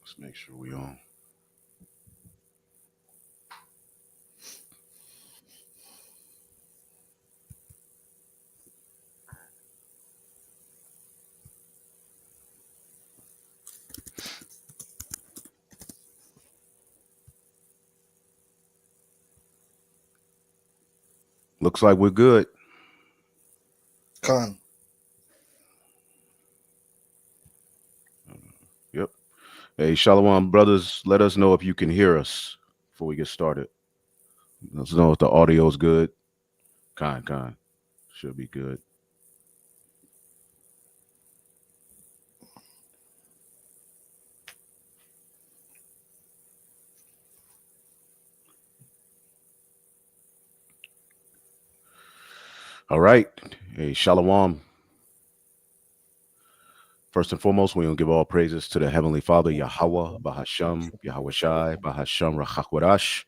Let's make sure we on. Looks like we're good. Khan. Yep. Hey, Shalom brothers, let us know if you can hear us before we get started. Let us know if the audio is good. Con. Should be good. All right. Hey, Shalom. First and foremost, we're going to give all praises to the Heavenly Father, Yahweh, Bahasham, Yahweh Shai, Bahasham, Rachakwadash.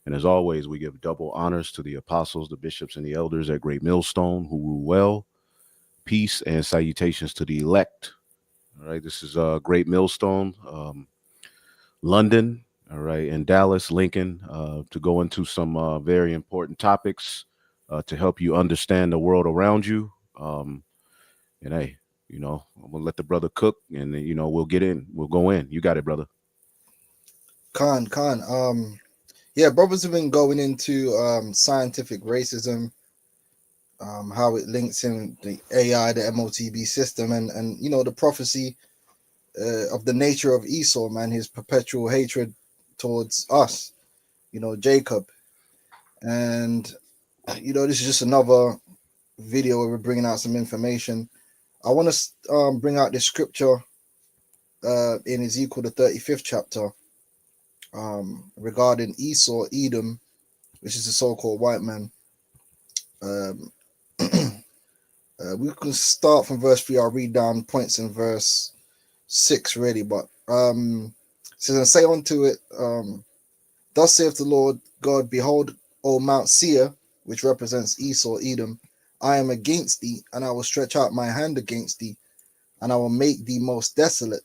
And as always, we give double honors to the apostles, the bishops, and the elders at Great Millstone who rule well. Peace and salutations to the elect. All right, this is Great Millstone, London, all right, and Dallas, Lincoln, to go into some very important topics to help you understand the world around you. And hey, I'm gonna let the brother cook, and then, we'll get in. We'll go in. You got it, brother. Khan. Yeah, brothers have been going into scientific racism, how it links in the AI, the MOTB system, and the prophecy of the nature of Esau, man, his perpetual hatred towards us, Jacob. And this is just another video where we're bringing out some information. I want to bring out this scripture in Ezekiel the 35th chapter regarding Esau, Edom, which is the so-called white man. We can start from verse 3. I'll read down points in verse 6 really, but it says, and say unto it, thus saith the Lord God, behold, O Mount Seir, which represents Esau, Edom, I am against thee, and I will stretch out my hand against thee, and I will make thee most desolate,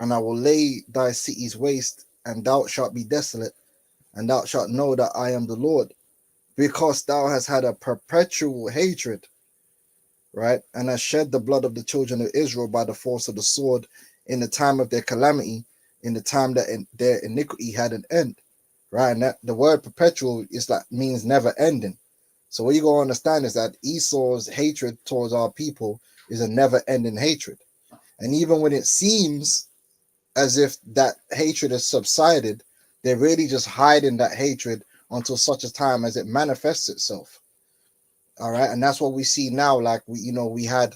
and I will lay thy cities waste, and thou shalt be desolate, and thou shalt know that I am the Lord, because thou hast had a perpetual hatred, right, and hast shed the blood of the children of Israel by the force of the sword in the time of their calamity, in the time that their iniquity had an end, right? And that the word perpetual is means never ending. So what you gotta understand is that Esau's hatred towards our people is a never ending hatred. And even when it seems as if that hatred has subsided, they're really just hiding that hatred until such a time as it manifests itself. All right. And that's what we see now. Like we had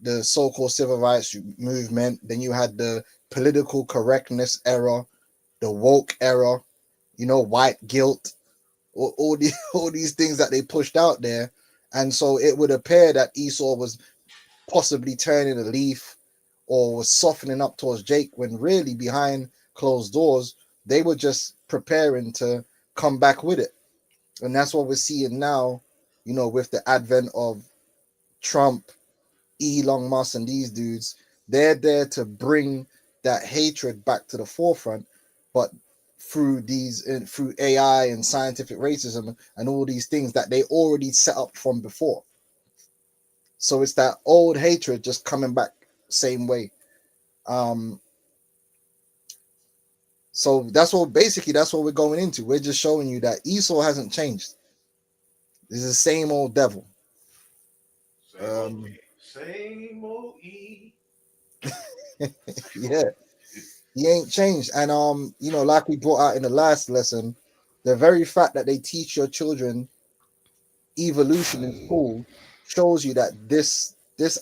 the so-called civil rights movement, then you had the political correctness era, the woke era, white guilt, all these things that they pushed out there. And so it would appear that Esau was possibly turning a leaf or was softening up towards Jake, when really behind closed doors they were just preparing to come back with it. And that's what we're seeing now, with the advent of Trump, Elon Musk, and these dudes. They're there to bring that hatred back to the forefront, but through AI and scientific racism and all these things that they already set up from before. So it's that old hatred just coming back same way. So that's what we're going into. We're just showing you that Esau hasn't changed. This is the same old devil. Same old E. Yeah, he ain't changed. And like we brought out in the last lesson, the very fact that they teach your children evolution in school shows you that this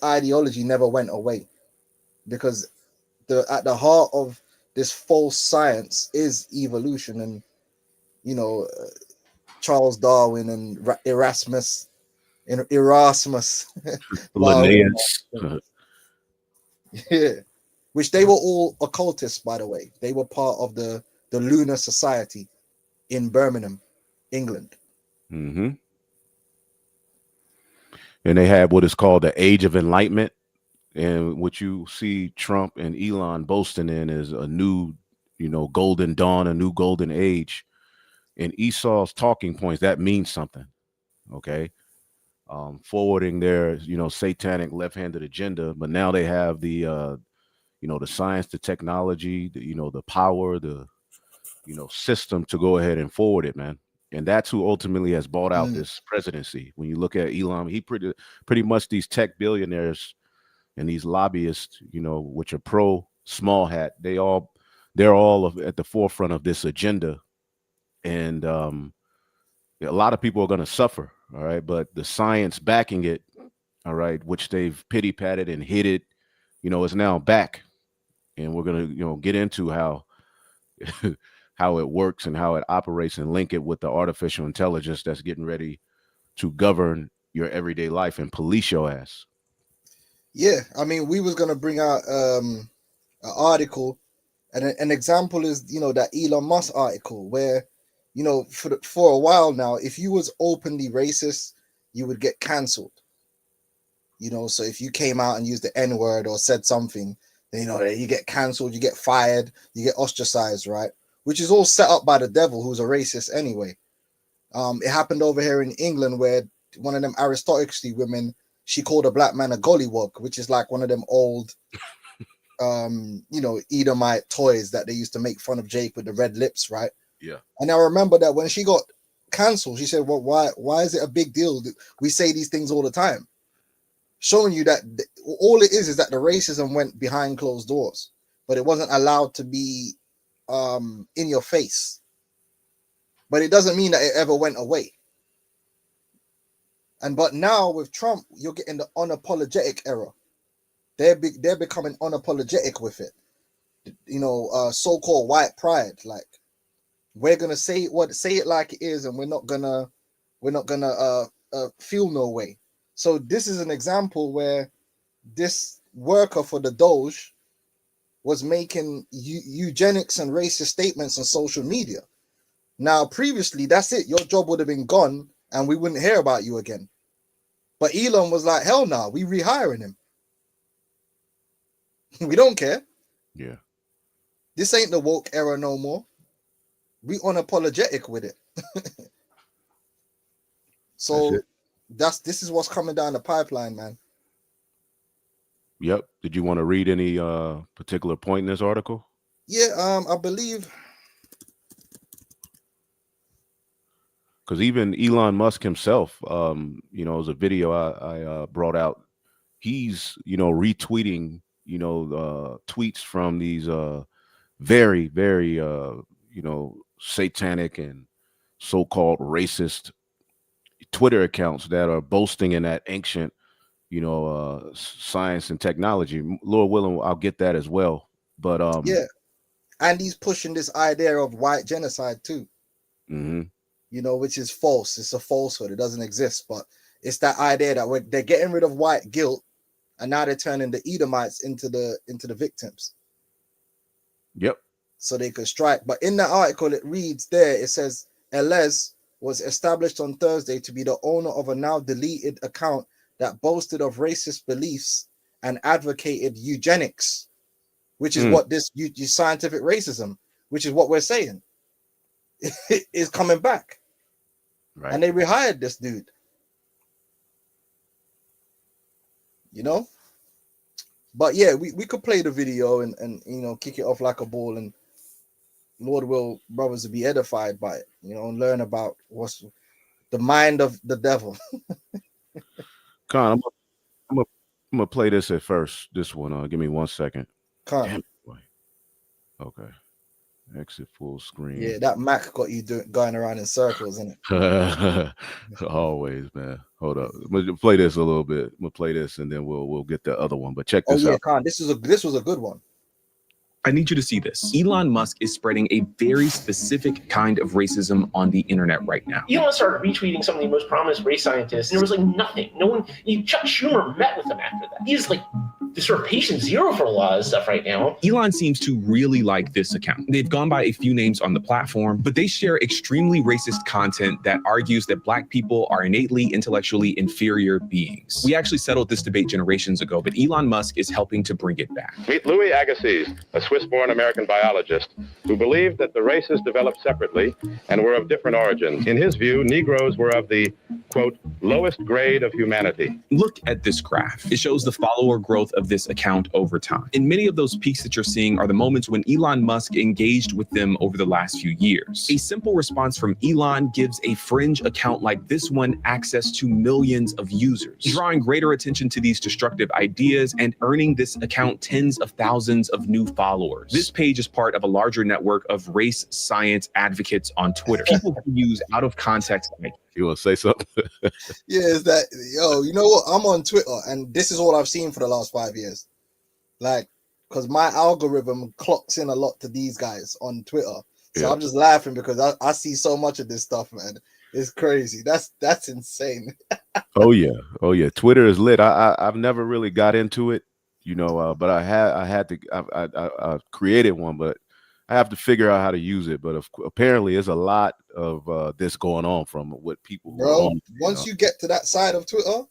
ideology never went away, because at the heart of this false science is evolution. And Charles Darwin and Erasmus Darwin, Linnaeus. yeah, which they were all occultists, by the way. They were part of the Lunar Society in Birmingham, England. And they had what is called the Age of Enlightenment. And what you see Trump and Elon boasting in is a new, golden dawn, a new golden age. And Esau's talking points, that means something. Okay. Forwarding their, satanic left-handed agenda, but now they have the science, the technology, the power, the, system to go ahead and forward it, man. And that's who ultimately has bought out Mm, this presidency. When you look at Elon, he pretty much these tech billionaires and these lobbyists, which are pro small hat, they're all at the forefront of this agenda. And a lot of people are going to suffer. All right. But the science backing it, all right, which they've pity patted and hid it, is now back. And we're going to, get into how how it works and how it operates and link it with the artificial intelligence that's getting ready to govern your everyday life and police your ass. yeah, I mean, we was gonna bring out an article, and an example is that Elon Musk article where for a while now, if you was openly racist, you would get cancelled. So if you came out and used the N word or said something, then you get cancelled, you get fired, you get ostracized, right? Which is all set up by the devil, who's a racist anyway. It happened over here in England where one of them aristocracy women, she called a black man a gollywog, which is like one of them old Edomite toys that they used to make fun of Jake with the red lips, right? Yeah. And I remember that when she got cancelled, she said, well, why is it a big deal? We say these things all the time. Showing you that all it is that the racism went behind closed doors, but it wasn't allowed to be in your face. But it doesn't mean that it ever went away. But now with Trump, you're getting the unapologetic era. They're becoming unapologetic with it. So-called white pride. Like, we're gonna say it like it is, and we're not gonna feel no way. So this is an example where this worker for the Doge was making eugenics and racist statements on social media. Now, previously, that's it. Your job would have been gone, and we wouldn't hear about you again. But Elon was like, hell no, we rehiring him. We don't care. Yeah. This ain't the woke era no more. We unapologetic with it. So this is what's coming down the pipeline, man. Yep. Did you want to read any particular point in this article? Yeah, I believe, because even Elon Musk himself, it was a video I brought out. He's, retweeting, tweets from these very, very, satanic and so-called racist Twitter accounts that are boasting in that ancient, science and technology. Lord willing, I'll get that as well. But yeah. And he's pushing this idea of white genocide too. Mm-hmm. Which is false. It's a falsehood. It doesn't exist. But it's that idea that they're getting rid of white guilt, and now they're turning the Edomites into the victims. Yep. So they could strike. But in that article, it reads there, it says, Elez was established on Thursday to be the owner of a now deleted account that boasted of racist beliefs and advocated eugenics, which is what this scientific racism, which is what we're saying, is coming back. Right. And they rehired this dude. But yeah, we could play the video and kick it off like a ball, and Lord will brothers will be edified by it, and learn about what's the mind of the devil. Con, I'm gonna play this at first. This one. Give me 1 second. Damn it, boy. Okay. Exit full screen. Yeah, that Mac got you going around in circles, isn't it? Always, man. Hold up. I'm gonna play this a little bit. I'm gonna play this and then we'll get the other one. But check Oh this yeah, out. Khan, this was a good one. I need you to see this. Elon Musk is spreading a very specific kind of racism on the internet right now. Elon started retweeting some of the most prominent race scientists, and there was like nothing. No one, Chuck Schumer met with him after that. He's like the sort of patient zero for a lot of stuff right now. Elon seems to really like this account. They've gone by a few names on the platform, but they share extremely racist content that argues that Black people are innately intellectually inferior beings. We actually settled this debate generations ago, but Elon Musk is helping to bring it back. Meet Louis Agassiz, a Swiss-born American biologist who believed that the races developed separately and were of different origins. In his view, Negroes were of the, quote, lowest grade of humanity. Look at this graph. It shows the follower growth of this account over time. And many of those peaks that you're seeing are the moments when Elon Musk engaged with them over the last few years. A simple response from Elon gives a fringe account like this one access to millions of users, drawing greater attention to these destructive ideas and earning this account tens of thousands of new followers. This page is part of a larger network of race science advocates on Twitter. People who use out of context. You want to say something? Yeah, is that, yo, you know what? I'm on Twitter, and this is all I've seen for the last 5 years. Like, because my algorithm clocks in a lot to these guys on Twitter. So I'm just laughing because I see so much of this stuff, man. It's crazy. That's insane. Oh yeah. Twitter is lit. I've never really got into it, you know, but I created one, but I have to figure out how to use it. But apparently, there's a lot of this going on from what people. Bro, once you get to that side of Twitter,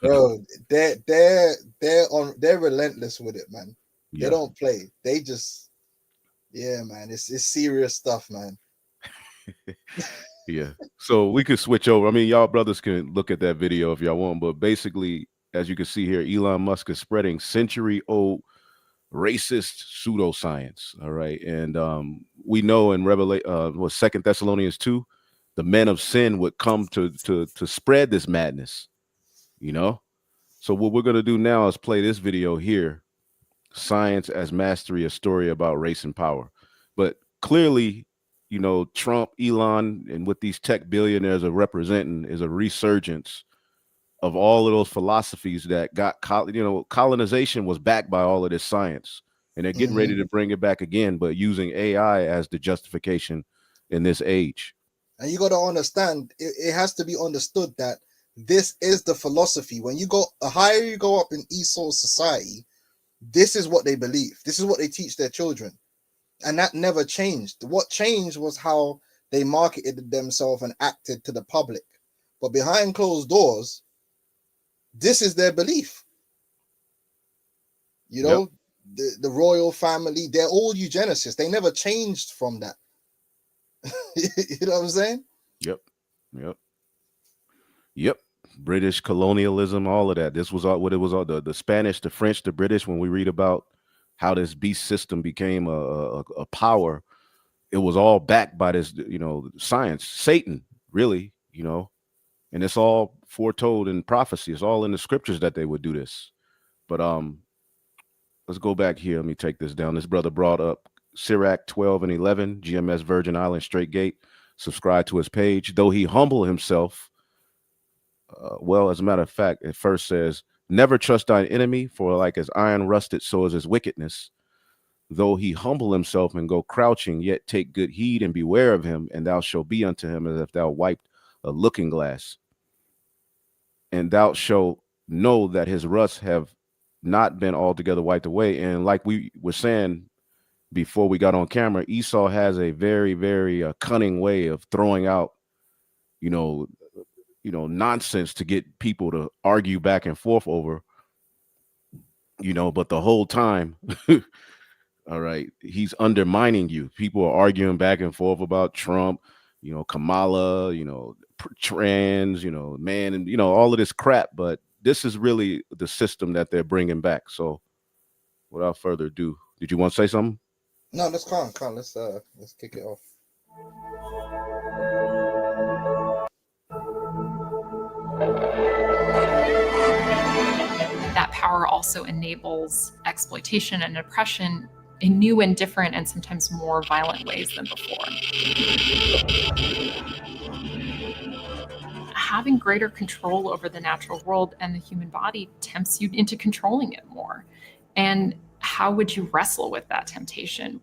bro, they're relentless with it, man. They don't play. They just, man, it's serious stuff, man. Yeah. So we could switch over. I mean, y'all brothers can look at that video if y'all want, but basically, as you can see here, Elon Musk is spreading century-old racist pseudoscience. All right. And we know in Revelation, 2 Thessalonians 2, the men of sin would come to spread this madness, you know. So what we're going to do now is play this video here, Science as Mastery, a story about race and power. But clearly, you know, Trump, Elon, and what these tech billionaires are representing is a resurgence of all of those philosophies that got, colonization was backed by all of this science, and they're getting ready to bring it back again, but using AI as the justification in this age. And you got to understand, it has to be understood that this is the philosophy. When you go, the higher you go up in Esau society, this is what they believe. This is what they teach their children. And that never changed. What changed was how they marketed themselves and acted to the public. But behind closed doors, this is their belief. You know, the royal family, they're all eugenicists. They never changed from that. You know what I'm saying? Yep. British colonialism, all of that. This was all what it was all the Spanish, the French, the British. When we read about how this beast system became a power, it was all backed by this, you know, science, Satan, really, you know, and it's all foretold in prophecy. It's all in the scriptures that they would do this. But let's go back here. Let me take this down. This brother brought up Sirach 12 and 11, GMS Virgin Island Straight Gate. Subscribe to his page. Though he humble himself, well, as a matter of fact, it first says, never trust thine enemy, for like as iron rusted, so is his wickedness. Though he humble himself and go crouching, yet take good heed and beware of him, and thou shalt be unto him as if thou wiped a looking glass. And thou shalt know that his rust have not been altogether wiped away. And like we were saying before we got on camera, Esau has a very, very cunning way of throwing out, you know, nonsense to get people to argue back and forth over, you know, but the whole time, all right, he's undermining you. People are arguing back and forth about Trump, you know, Kamala, you know, trans, you know, man, and, you know, all of this crap. But this is really the system that they're bringing back. So without further ado, did you want to say something? No, let's calm. Let's kick it off. That power also enables exploitation and oppression in new and different and sometimes more violent ways than before. Having greater control over the natural world and the human body tempts you into controlling it more. And how would you wrestle with that temptation?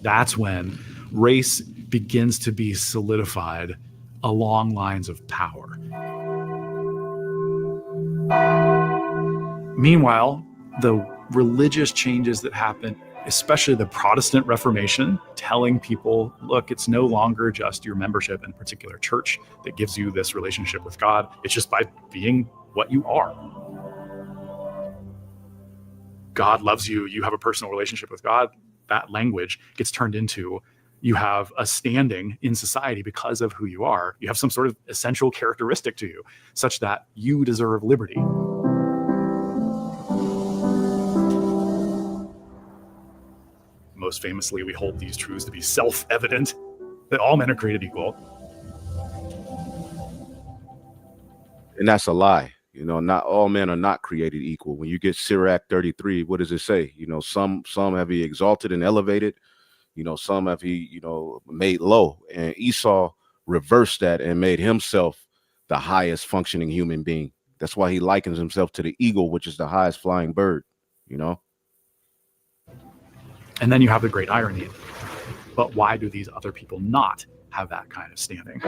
That's when race begins to be solidified along lines of power. Meanwhile, the religious changes that happen, especially the Protestant Reformation, telling people, look, it's no longer just your membership in a particular church that gives you this relationship with God. It's just by being what you are. God loves you. You have a personal relationship with God. That language gets turned into you have a standing in society because of who you are. You have some sort of essential characteristic to you, such that you deserve liberty. Most famously, we hold these truths to be self-evident, that all men are created equal. And that's a lie. You know, not all men are not created equal. When you get Sirach 33, what does it say? You know, some have he exalted and elevated. You know, some have he, you know, made low. And Esau reversed that and made himself the highest functioning human being. That's why he likens himself to the eagle, which is the highest flying bird, you know? And then you have the great irony. But why do these other people not have that kind of standing?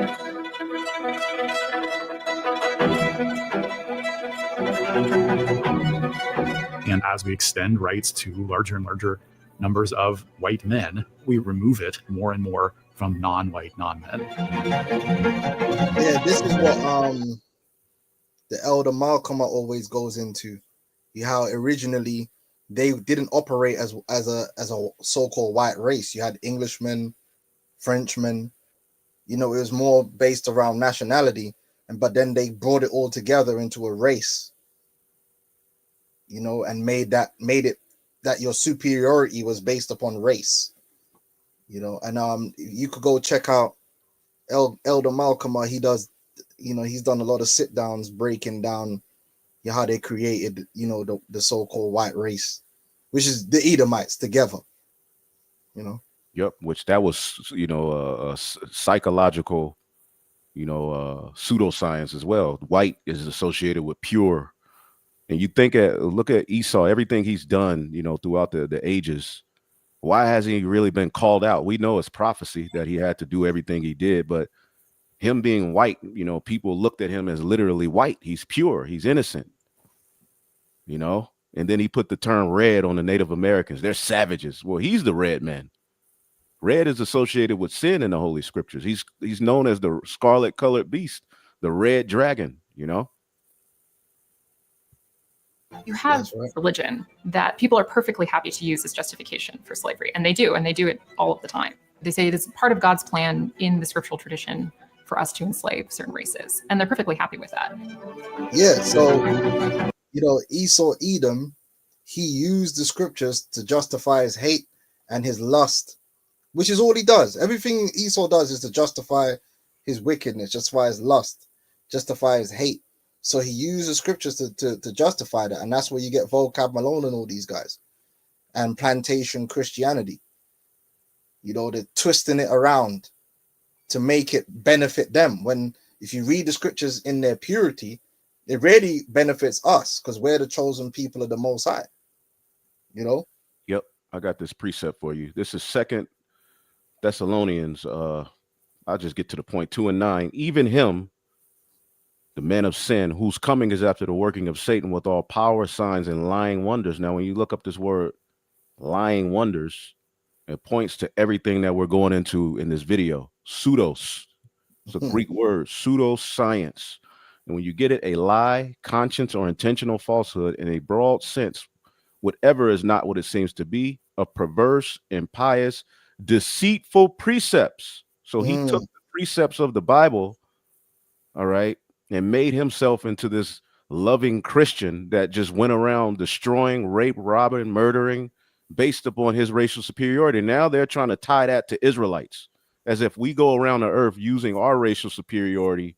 And as we extend rights to larger and larger numbers of white men, we remove it more and more from non-white non-men. Yeah, this is what the elder Malcolm always goes into. How originally they didn't operate as a so-called white race. You had Englishmen, Frenchmen. You know, it was more based around nationality, but then they brought it all together into a race. You know, and made it that your superiority was based upon race. You know, and you could go check out Elder Malcolm. He does, you know, he's done a lot of sit downs breaking down how they created, you know, the so-called white race, which is the Edomites together. You know. Yep, which that was, you know, a psychological, you know, pseudoscience as well. White is associated with pure. And you look at Esau, everything he's done, you know, throughout the ages. Why hasn't he really been called out? We know it's prophecy that he had to do everything he did, but him being white, you know, people looked at him as literally white. He's pure. He's innocent, you know? And then he put the term red on the Native Americans. They're savages. Well, he's the red man. Red is associated with sin in the Holy Scriptures. He's known as the scarlet colored beast, the red dragon, you know? You have religion that people are perfectly happy to use as justification for slavery, and they do it all of the time. They say it is part of God's plan in the scriptural tradition for us to enslave certain races, and they're perfectly happy with that. Yeah, so, you know, Esau, Edom, he used the scriptures to justify his hate and his lust, which is all he does. Everything Esau does is to justify his wickedness, justify his lust, justify his hate. So he uses scriptures to justify that. And that's where you get Vocab Malone and all these guys. And plantation Christianity. You know, they're twisting it around to make it benefit them. When if you read the scriptures in their purity, it really benefits us because we're the chosen people of the Most High. You know? Yep. I got this precept for you. This is 2 Thessalonians. I'll just get to the point, 2:9. Even him, the man of sin, whose coming is after the working of Satan with all power, signs, and lying wonders. Now, when you look up this word, lying wonders, it points to everything that we're going into in this video. Pseudos. It's a Greek word, pseudoscience. And when you get it, a lie, conscience, or intentional falsehood in a broad sense, whatever is not what it seems to be, a perverse, impious, deceitful precepts. So he took the precepts of the Bible, all right, and made himself into this loving Christian that just went around destroying, rape, robbing, murdering based upon his racial superiority. Now they're trying to tie that to Israelites as if we go around the earth using our racial superiority,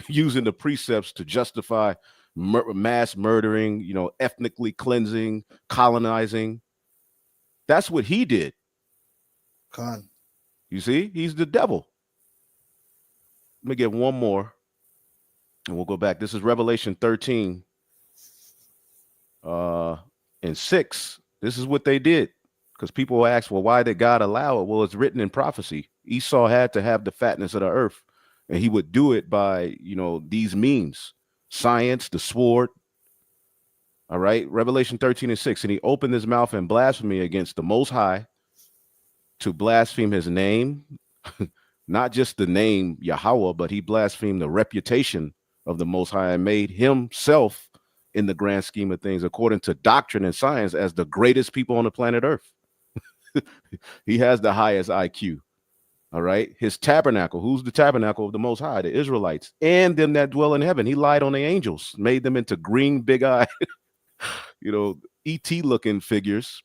using the precepts to justify mass murdering, you know, ethnically cleansing, colonizing. That's what he did. Khan. You see, he's the devil. Let me get one more, and we'll go back. This is Revelation 13 and 6. This is what they did. Because people will ask, well, why did God allow it? Well, it's written in prophecy. Esau had to have the fatness of the earth, and he would do it by, these means, science, the sword. All right. Revelation 13 and 6. And he opened his mouth in blasphemy against the Most High, to blaspheme his name, not just the name Yahweh, but he blasphemed the reputation of the Most High and made himself, in the grand scheme of things, according to doctrine and science, as the greatest people on the planet Earth. He has the highest IQ. All right. His tabernacle. Who's the tabernacle of the Most High? The Israelites and them that dwell in heaven. He lied on the angels, made them into green, big eye, ET looking figures.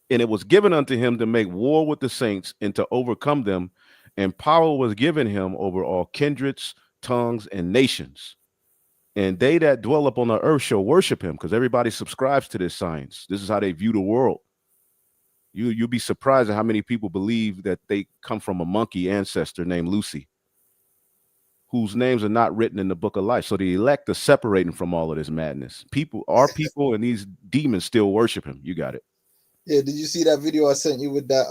And it was given unto him to make war with the saints and to overcome them. And power was given him over all kindreds, tongues, and nations. And they that dwell upon the earth shall worship him, because everybody subscribes to this science. This is how they view the world. You'll be surprised at how many people believe that they come from a monkey ancestor named Lucy, whose names are not written in the book of life. So the elect are separating from all of this madness. Our people and these demons still worship him. You got it. Yeah, did you see that video I sent you with that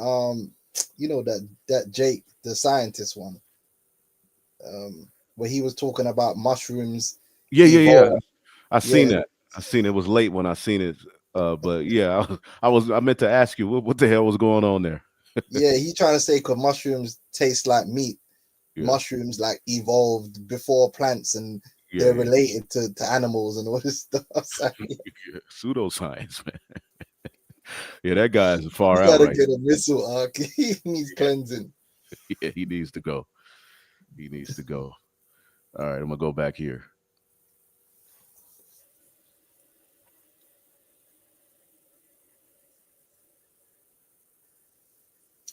that Jake, the scientist one? Where he was talking about mushrooms. Yeah. I seen that. I seen it. It was late when I seen it. But yeah, I meant to ask you what the hell was going on there. Yeah, he trying to say because mushrooms taste like meat. Yeah. Mushrooms like evolved before plants, and they're related to animals and all this stuff. Pseudoscience, man. Yeah, that guy is far out. Gotta get a missile arc. He needs cleansing. Yeah, he needs to go. All right, I'm gonna go back here.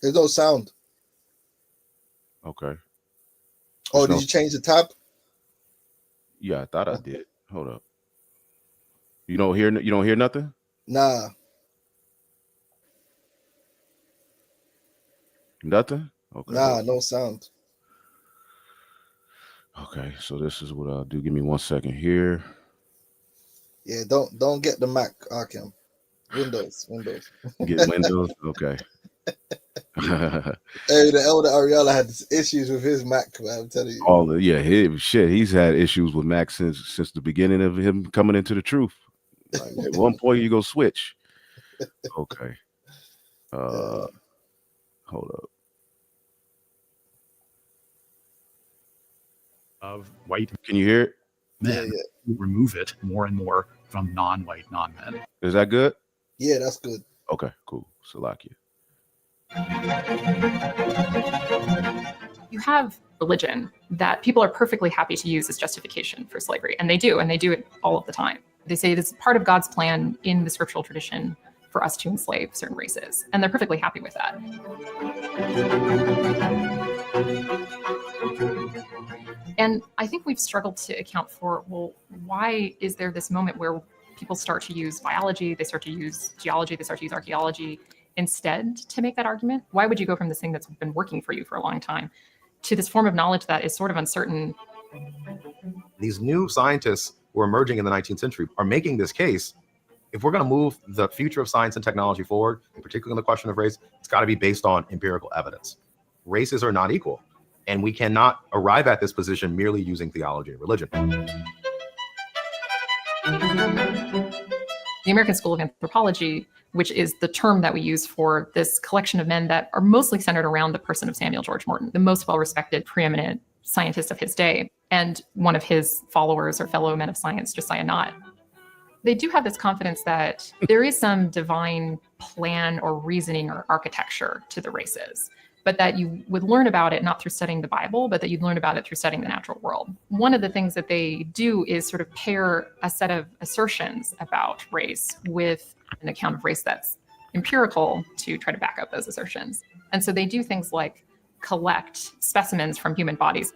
There's no sound. Okay. Oh, did you change the tab? Yeah, I thought I did. Hold up. You don't hear nothing? Nah. Nothing? Okay. Nah, no sound. Okay, so this is what I'll do. Give me 1 second here. Yeah, don't get the Mac, Arkham. Windows. Get Windows? Okay. Hey, the elder Ariella had issues with his Mac, man, I'm telling you. He's had issues with Mac since the beginning of him coming into the truth. Like, at one point you go switch. Okay. Hold up. Of white. Can you hear it? Men remove it more and more from non-white non-men. Is that good? Yeah, that's good. Okay, cool. Salakia. You have religion that people are perfectly happy to use as justification for slavery, and they do it all of the time. They say it is part of God's plan in the scriptural tradition for us to enslave certain races, and they're perfectly happy with that. And I think we've struggled to account for, well, why is there this moment where people start to use biology, they start to use geology, they start to use archaeology instead to make that argument? Why would you go from this thing that's been working for you for a long time to this form of knowledge that is sort of uncertain? These new scientists who are emerging in the 19th century are making this case. If we're going to move the future of science and technology forward, particularly in the question of race, it's got to be based on empirical evidence. Races are not equal, and we cannot arrive at this position merely using theology and religion. The American School of Anthropology, which is the term that we use for this collection of men that are mostly centered around the person of Samuel George Morton, the most well-respected, preeminent scientist of his day, and one of his followers or fellow men of science, Josiah Nott. They do have this confidence that there is some divine plan or reasoning or architecture to the races, but that you would learn about it not through studying the Bible, but that you'd learn about it through studying the natural world. One of the things that they do is sort of pair a set of assertions about race with an account of race that's empirical to try to back up those assertions. And so they do things like collect specimens from human bodies,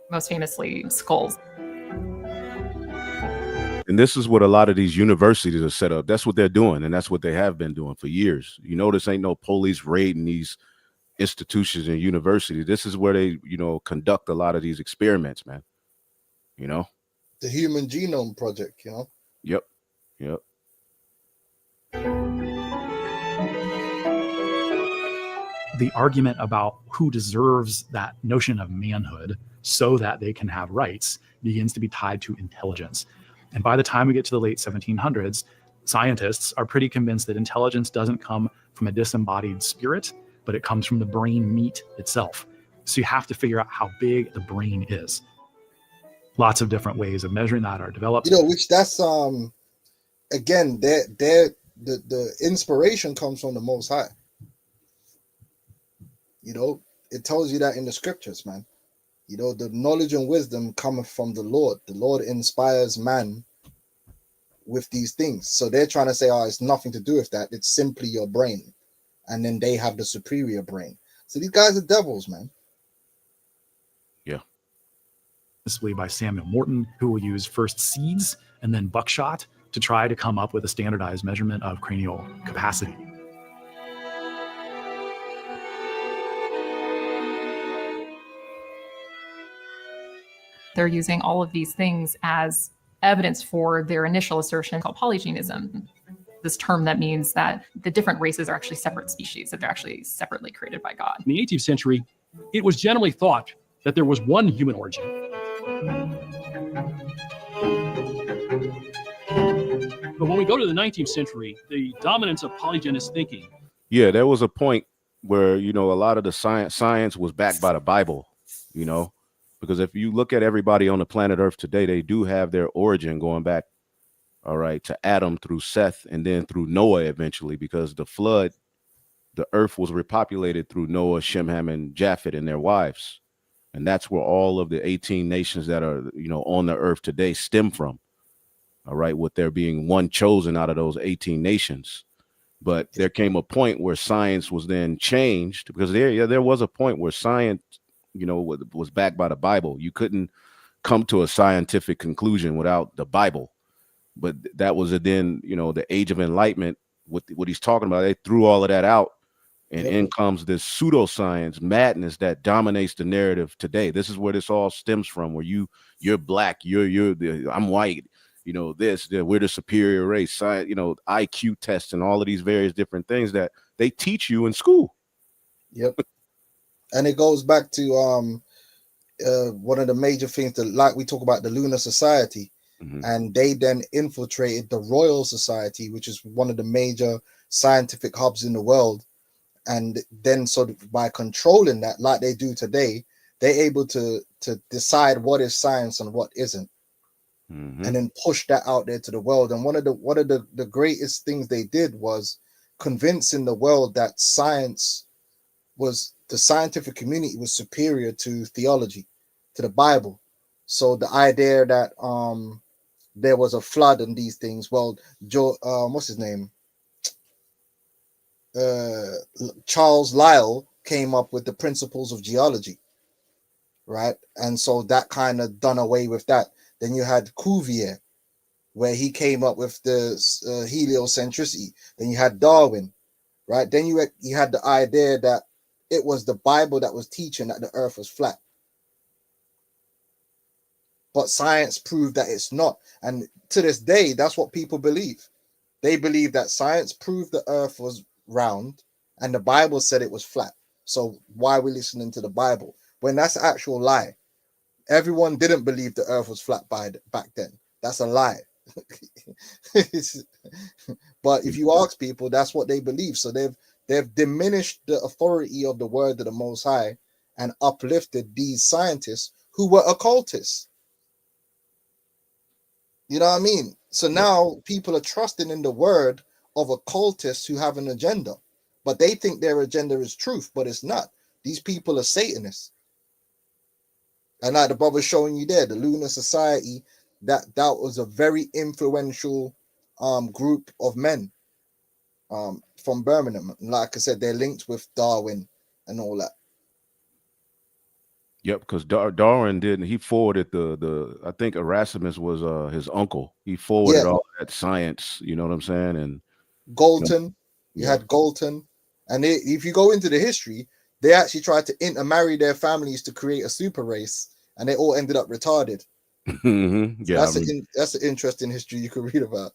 most famously skulls. And this is what a lot of these universities are set up. That's what they're doing, and that's what they have been doing for years. You notice ain't no police raiding these institutions and universities. This is where they, conduct a lot of these experiments, man. The Human Genome Project, Yep. The argument about who deserves that notion of manhood so that they can have rights begins to be tied to intelligence. And by the time we get to the late 1700s, scientists are pretty convinced that intelligence doesn't come from a disembodied spirit, but it comes from the brain meat itself. So you have to figure out how big the brain is. Lots of different ways of measuring that are developed. Which that's again, the inspiration comes from the Most High. It tells you that in the scriptures, man. The knowledge and wisdom cometh from the Lord. The Lord inspires man with these things. So they're trying to say, it's nothing to do with that. It's simply your brain. And then they have the superior brain. So these guys are devils, man. Yeah. Displayed by Samuel Morton, who will use first seeds and then buckshot to try to come up with a standardized measurement of cranial capacity. They're using all of these things as evidence for their initial assertion called polygenism. This term that means that the different races are actually separate species, that they're actually separately created by God. In the 18th century, it was generally thought that there was one human origin. But when we go to the 19th century, the dominance of polygenist thinking. Yeah, there was a point where, a lot of the science was backed by the Bible, because if you look at everybody on the planet Earth today, they do have their origin going back, all right, to Adam through Seth and then through Noah eventually, because the flood, the earth was repopulated through Noah, Shem, Ham, and Japheth and their wives. And that's where all of the 18 nations that are, on the earth today stem from. All right, with there being one chosen out of those 18 nations. But there came a point where science was then changed, because there was a point where science, was backed by the Bible. You couldn't come to a scientific conclusion without the Bible. But that was then, the age of enlightenment, what he's talking about. They threw all of that out, and in comes this pseudoscience madness that dominates the narrative today. This is where this all stems from, where you're black, I'm white, we're the superior race, science, IQ tests and all of these various different things that they teach you in school. Yep. And it goes back to one of the major things that, like we talk about the Lunar Society, and they then infiltrated the Royal Society, which is one of the major scientific hubs in the world. And then sort of by controlling that, like they do today, they're able to decide what is science and what isn't. And then push that out there to the world. And one of the greatest things they did was convincing the world that the scientific community was superior to theology, to the Bible. So the idea that there was a flood and these things, what's his name? Charles Lyell came up with the principles of geology, right? And so that kind of done away with that. Then you had Cuvier, where he came up with the heliocentricity. Then you had Darwin, right? Then you had the idea that it was the Bible that was teaching that the earth was flat. But science proved that it's not. And to this day, that's what people believe. They believe that science proved the earth was round and the Bible said it was flat. So why are we listening to the Bible? When that's an actual lie. Everyone didn't believe the earth was flat back then. That's a lie. But if you ask people, that's what they believe. So they've diminished the authority of the word of the Most High and uplifted these scientists who were occultists. You know what I mean? So now people are trusting in the word of occultists who have an agenda, but they think their agenda is truth, but it's not. These people are Satanists. And like the brother showing you there, the Lunar Society, that was a very influential group of men from Birmingham. And like I said, they're linked with Darwin and all that. Yep, because Darwin he forwarded the I think Erasmus was his uncle. He forwarded all that science, you know what I'm saying? And Galton, you had Galton. And if you go into the history, they actually tried to intermarry their families to create a super race, and they all ended up retarded. Yeah, That's an interesting history you could read about.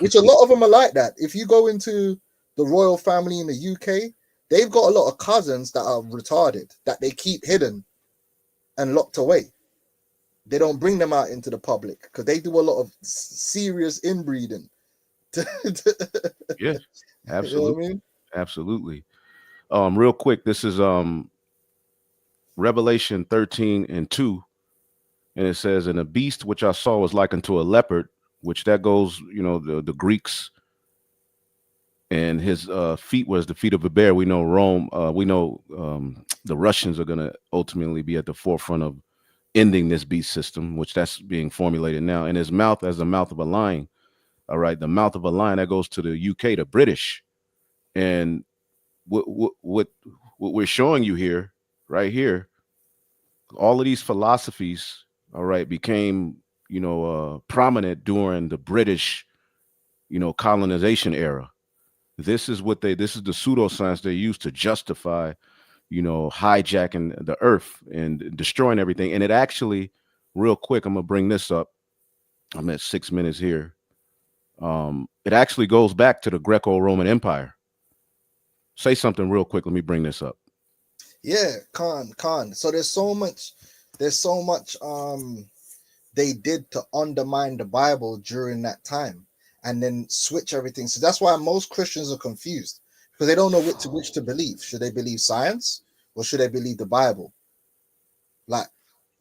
Which a lot of them are like that. If you go into the royal family in the UK, they've got a lot of cousins that are retarded that they keep hidden and locked away. They don't bring them out into the public because they do a lot of serious inbreeding. yeah, absolutely, You know what I mean? absolutely. Real quick, this is Revelation 13:2, and it says, "And the beast which I saw was like unto a leopard," which that goes, the Greeks, and his feet was the feet of a bear. We know Rome. We know the Russians are going to ultimately be at the forefront of ending this beast system, which that's being formulated now. And his mouth as the mouth of a lion. All right, the mouth of a lion, that goes to the UK, the British. And what we're showing you here, right here, all of these philosophies, all right, became prominent during the British colonization era. This is the pseudoscience they use to justify hijacking the earth and destroying everything. And it actually, real quick, I'm gonna bring this up. I'm at 6 minutes here. It actually goes back to the Greco-Roman Empire. Say something real quick. Let me bring this up. Yeah, Khan. So there's so much they did to undermine the Bible during that time and then switch everything. So that's why most Christians are confused because they don't know which to believe. Should they believe science or should they believe the Bible? Like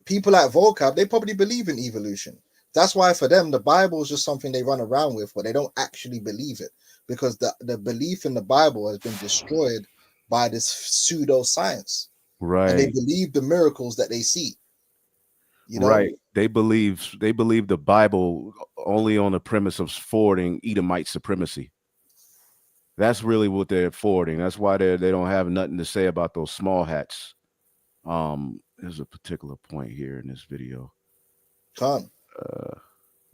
people like Vocab, they probably believe in evolution. That's why for them, the Bible is just something they run around with, but they don't actually believe it because the belief in the Bible has been destroyed by this pseudoscience. Right. And they believe the miracles that they see. Right. They believe the Bible only on the premise of forwarding Edomite supremacy. That's really what they're forwarding. That's why they don't have nothing to say about those small hats. There's a particular point here in this video. Khan.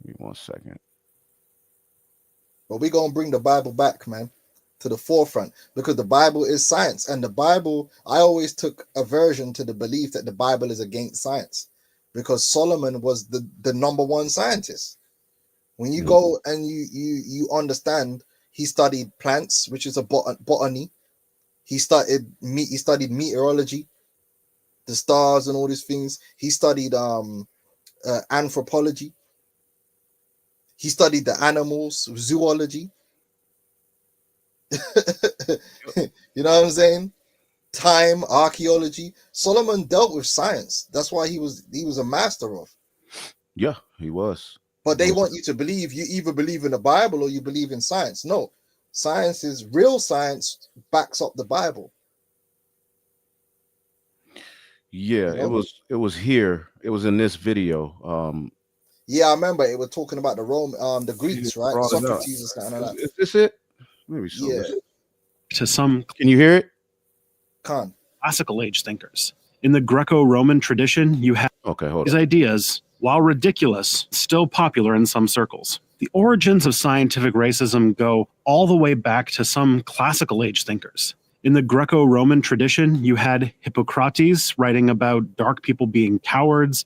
Give me 1 second. But we're gonna bring the Bible back, man, to the forefront because the Bible is science, and the Bible. I always took aversion to the belief that the Bible is against science, because Solomon was the number one scientist. When you go and you understand, he studied plants, which is a botany. He studied meteorology, the stars and all these things. He studied anthropology. He studied the animals, zoology. You know what I'm saying? Time, archaeology. Solomon dealt with science. That's why he was a master of. Yeah, he was. But they want you to believe you either believe in the Bible or you believe in science. No, science is real science backs up the Bible. Yeah, it was here. It was in this video. Yeah, I remember it was talking about the Greeks, right? Socrates and stuff like that. Is this it? Maybe so. Yeah. To some Can you hear it? Khan. classical age thinkers. In the Greco-Roman tradition, you have these ideas, while ridiculous, still popular in some circles. The origins of scientific racism go all the way back to some classical age thinkers. In the Greco-Roman tradition, you had Hippocrates writing about dark people being cowards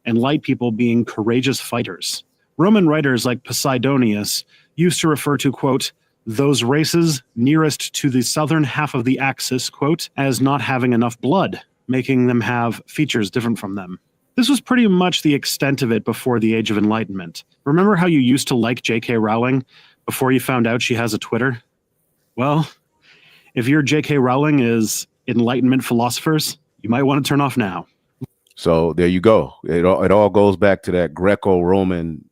and light people being courageous fighters. Roman writers like Posidonius used to refer to, quote, those races nearest to the southern half of the axis, quote, as not having enough blood, making them have features different from them. This was pretty much the extent of it before the Age of Enlightenment. Remember how you used to like J.K. Rowling before you found out she has a Twitter? Well, if your J.K. Rowling is Enlightenment philosophers, you might want to turn off now. So there you go. It all goes back to that Greco-Roman,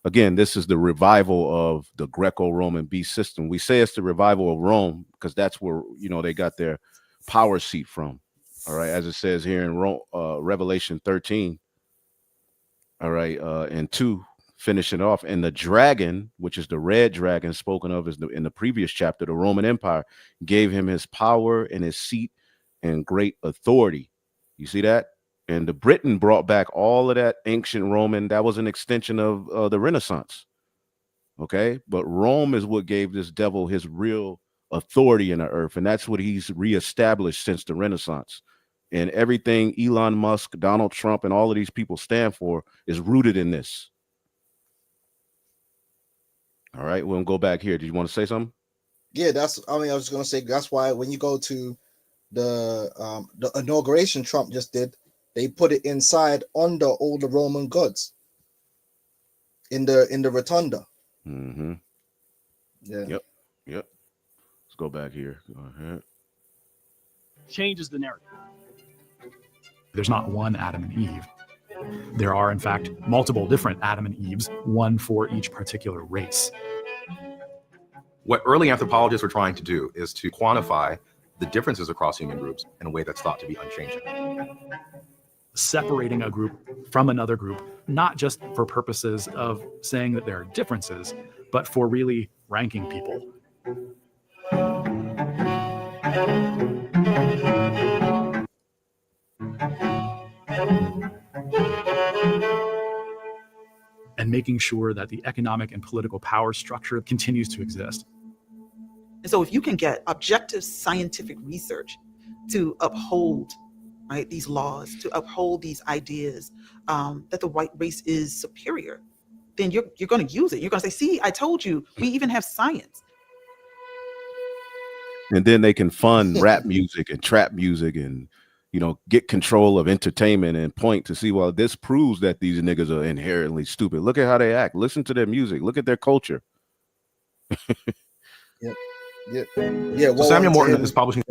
again, this is the revival of the Greco-Roman beast system. We say it's the revival of Rome because that's where, they got their power seat from. All right. As it says here in Revelation 13. All right. And 2, finishing off. And the dragon, which is the red dragon spoken of in the previous chapter, the Roman Empire, gave him his power and his seat and great authority. You see that? And the Britain brought back all of that ancient Roman. That was an extension of the Renaissance. Okay. But Rome is what gave this devil his real authority in the earth. And that's what he's reestablished since the Renaissance. And everything Elon Musk, Donald Trump, and all of these people stand for is rooted in this. All right, we'll go back here. Did you want to say something? Yeah, I was going to say, that's why when you go to the inauguration Trump just did, they put it inside under all the Roman gods in the rotunda. Mm-hmm. Yeah. Yep. Let's go back here. Go ahead. Changes the narrative. There's not one Adam and Eve. There are, in fact, multiple different Adam and Eves, one for each particular race. What early anthropologists were trying to do is to quantify the differences across human groups in a way that's thought to be unchanging. Separating a group from another group, not just for purposes of saying that there are differences, but for really ranking people. And making sure that the economic and political power structure continues to exist. And so if you can get objective scientific research to uphold, right, these laws, to uphold these ideas that the white race is superior, then you're going to use it. You're going to say, see, I told you, we even have science. And then they can fund rap music and trap music and, get control of entertainment and point to see, well, this proves that these niggas are inherently stupid. Look at how they act. Listen to their music. Look at their culture. Yeah. So Samuel Morton is publishing.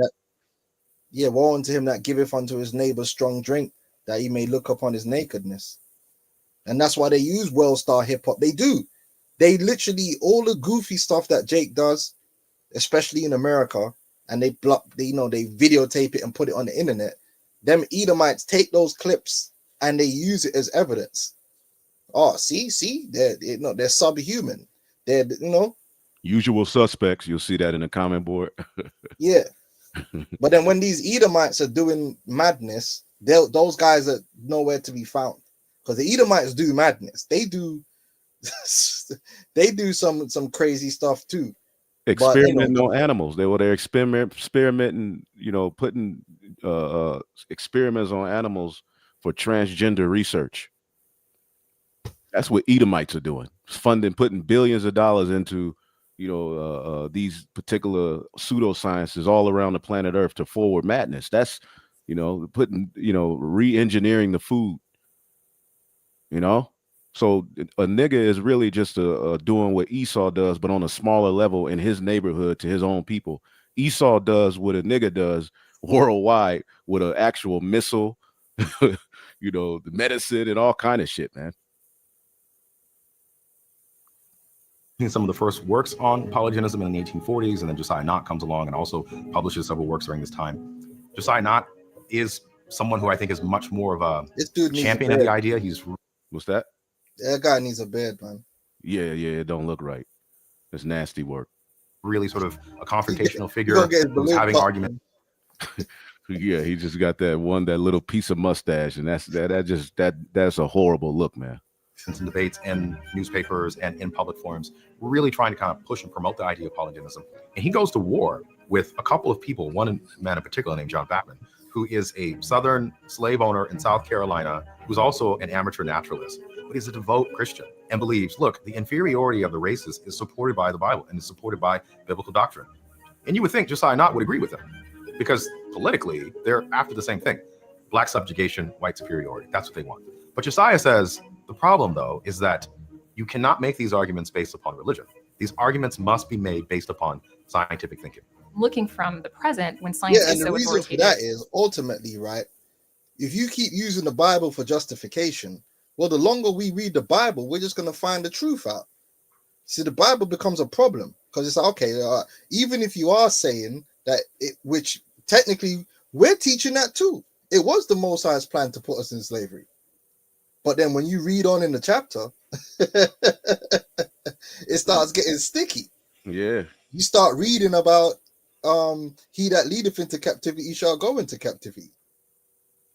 Woe unto him that giveth unto his neighbor strong drink, that he may look upon his nakedness. And that's why they use world star hip hop. They do. They literally, all the goofy stuff that Jake does, especially in America, and they videotape it and put it on the internet. Them Edomites take those clips and they use it as evidence. Oh, see, they're subhuman. They're, usual suspects. You'll see that in the comment board. Yeah. But then when these Edomites are doing madness, those guys are nowhere to be found, because the Edomites do madness. They do some crazy stuff too. Experimenting on animals. They're experimenting, putting experiments on animals for transgender research. That's what Edomites are doing. Putting billions of dollars into, these particular pseudosciences all around the planet Earth to forward madness. That's, putting, re-engineering the food, So a nigga is really just doing what Esau does, but on a smaller level in his neighborhood to his own people. Esau does what a nigga does worldwide with an actual missile, the medicine and all kind of shit, man. Some of the first works on polygenism in the 1840s, and then Josiah Nott comes along and also publishes several works during this time. Josiah Nott is someone who I think is much more of a champion of the idea. What's that? That guy needs a beard, man. Yeah, it don't look right. It's nasty work. Really sort of a confrontational figure who's having argument. Yeah, he just got that little piece of mustache, and that's a horrible look, man. Some debates in newspapers and in public forums, really trying to kind of push and promote the idea of polygenism. And he goes to war with a couple of people, one man in particular named John Batman, who is a Southern slave owner in South Carolina, who's also an amateur naturalist, but he's a devout Christian and believes, look, the inferiority of the races is supported by the Bible and is supported by biblical doctrine. And you would think Josiah Nott would agree with him, because politically, they're after the same thing. Black subjugation, white superiority. That's what they want. But Josiah says, the problem, though, is that you cannot make these arguments based upon religion. These arguments must be made based upon scientific thinking. Looking from the present, when science is so authoritative. And the reason for that is ultimately, right, if you keep using the Bible for justification, well, the longer we read the Bible, we're just going to find the truth out. See, the Bible becomes a problem, because it's like, okay, even if you are saying that, which technically we're teaching that too. It was the Most High's plan to put us in slavery. But then when you read on in the chapter, it starts getting sticky. Yeah. You start reading about he that leadeth into captivity shall go into captivity.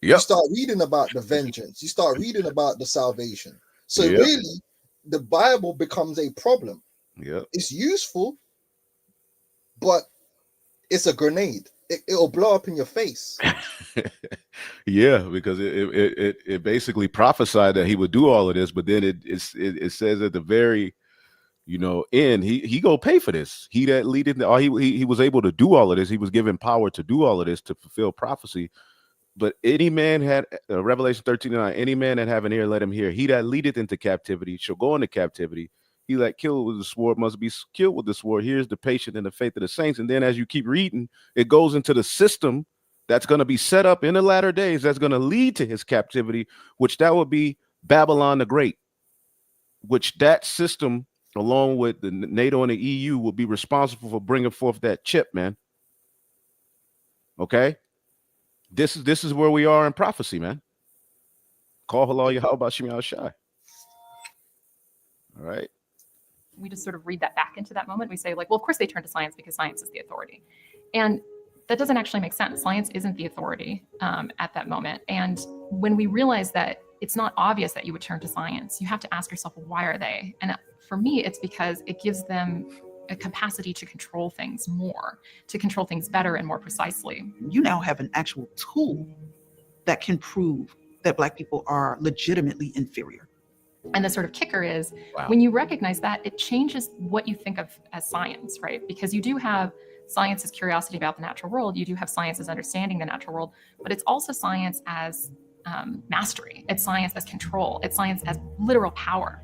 Yep. You start reading about the vengeance. You start reading about the salvation. So really, the Bible becomes a problem. Yeah. It's useful, but it's a grenade. It'll blow up in your face. Yeah, because it basically prophesied that he would do all of this, but then it says at the very end, he gonna pay for this. He that leadeth, or he was able to do all of this. He was given power to do all of this to fulfill prophecy. But any man had Revelation 13:9, any man that have an ear, let him hear. He that leadeth into captivity shall go into captivity. He that killed with the sword must be killed with the sword. Here's the patience and the faith of the saints. And then as you keep reading, it goes into the system that's going to be set up in the latter days that's going to lead to his captivity, which that would be Babylon the Great, which that system, along with the NATO and the EU, will be responsible for bringing forth that chip, man. Okay? This is where we are in prophecy, man. Call halal Yahweh Shem Yahushai. All right. We just sort of read that back into that moment. We say, like, well, of course they turn to science because science is the authority. And that doesn't actually make sense. Science isn't the authority at that moment. And when we realize that it's not obvious that you would turn to science, you have to ask yourself, well, why are they? And for me, it's because it gives them a capacity to control things more, to control things better and more precisely. You now have an actual tool that can prove that Black people are legitimately inferior. And the sort of kicker is, wow, when you recognize that, it changes what you think of as science, right? Because you do have science as curiosity about the natural world. You do have science as understanding the natural world, but it's also science as mastery. It's science as control. It's science as literal power.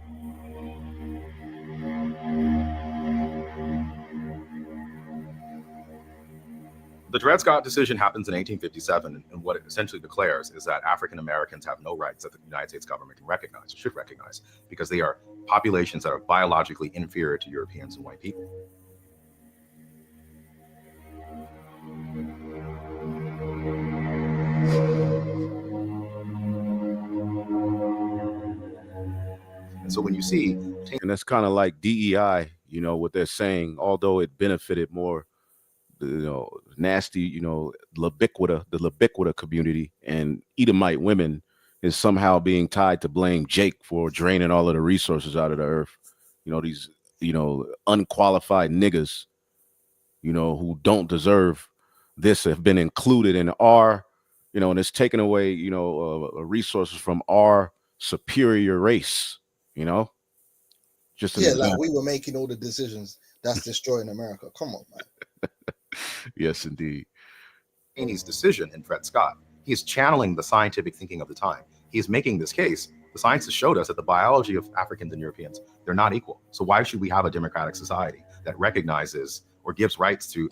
The Dred Scott decision happens in 1857, and what it essentially declares is that African Americans have no rights that the United States government can recognize or should recognize, because they are populations that are biologically inferior to Europeans and white people. And so when you see, and that's kind of like DEI, what they're saying, although it benefited more nasty, the Labiquita community and Edomite women is somehow being tied to blame Jake for draining all of the resources out of the earth. These, unqualified niggas, who don't deserve this have been included in our, and it's taken away, resources from our superior race, just like we were making all the decisions that's destroying America. Come on, man. Yes, indeed. Cheney's decision in Dred Scott, he is channeling the scientific thinking of the time. He is making this case. The science has showed us that the biology of Africans and Europeans, they're not equal. So why should we have a democratic society that recognizes or gives rights to?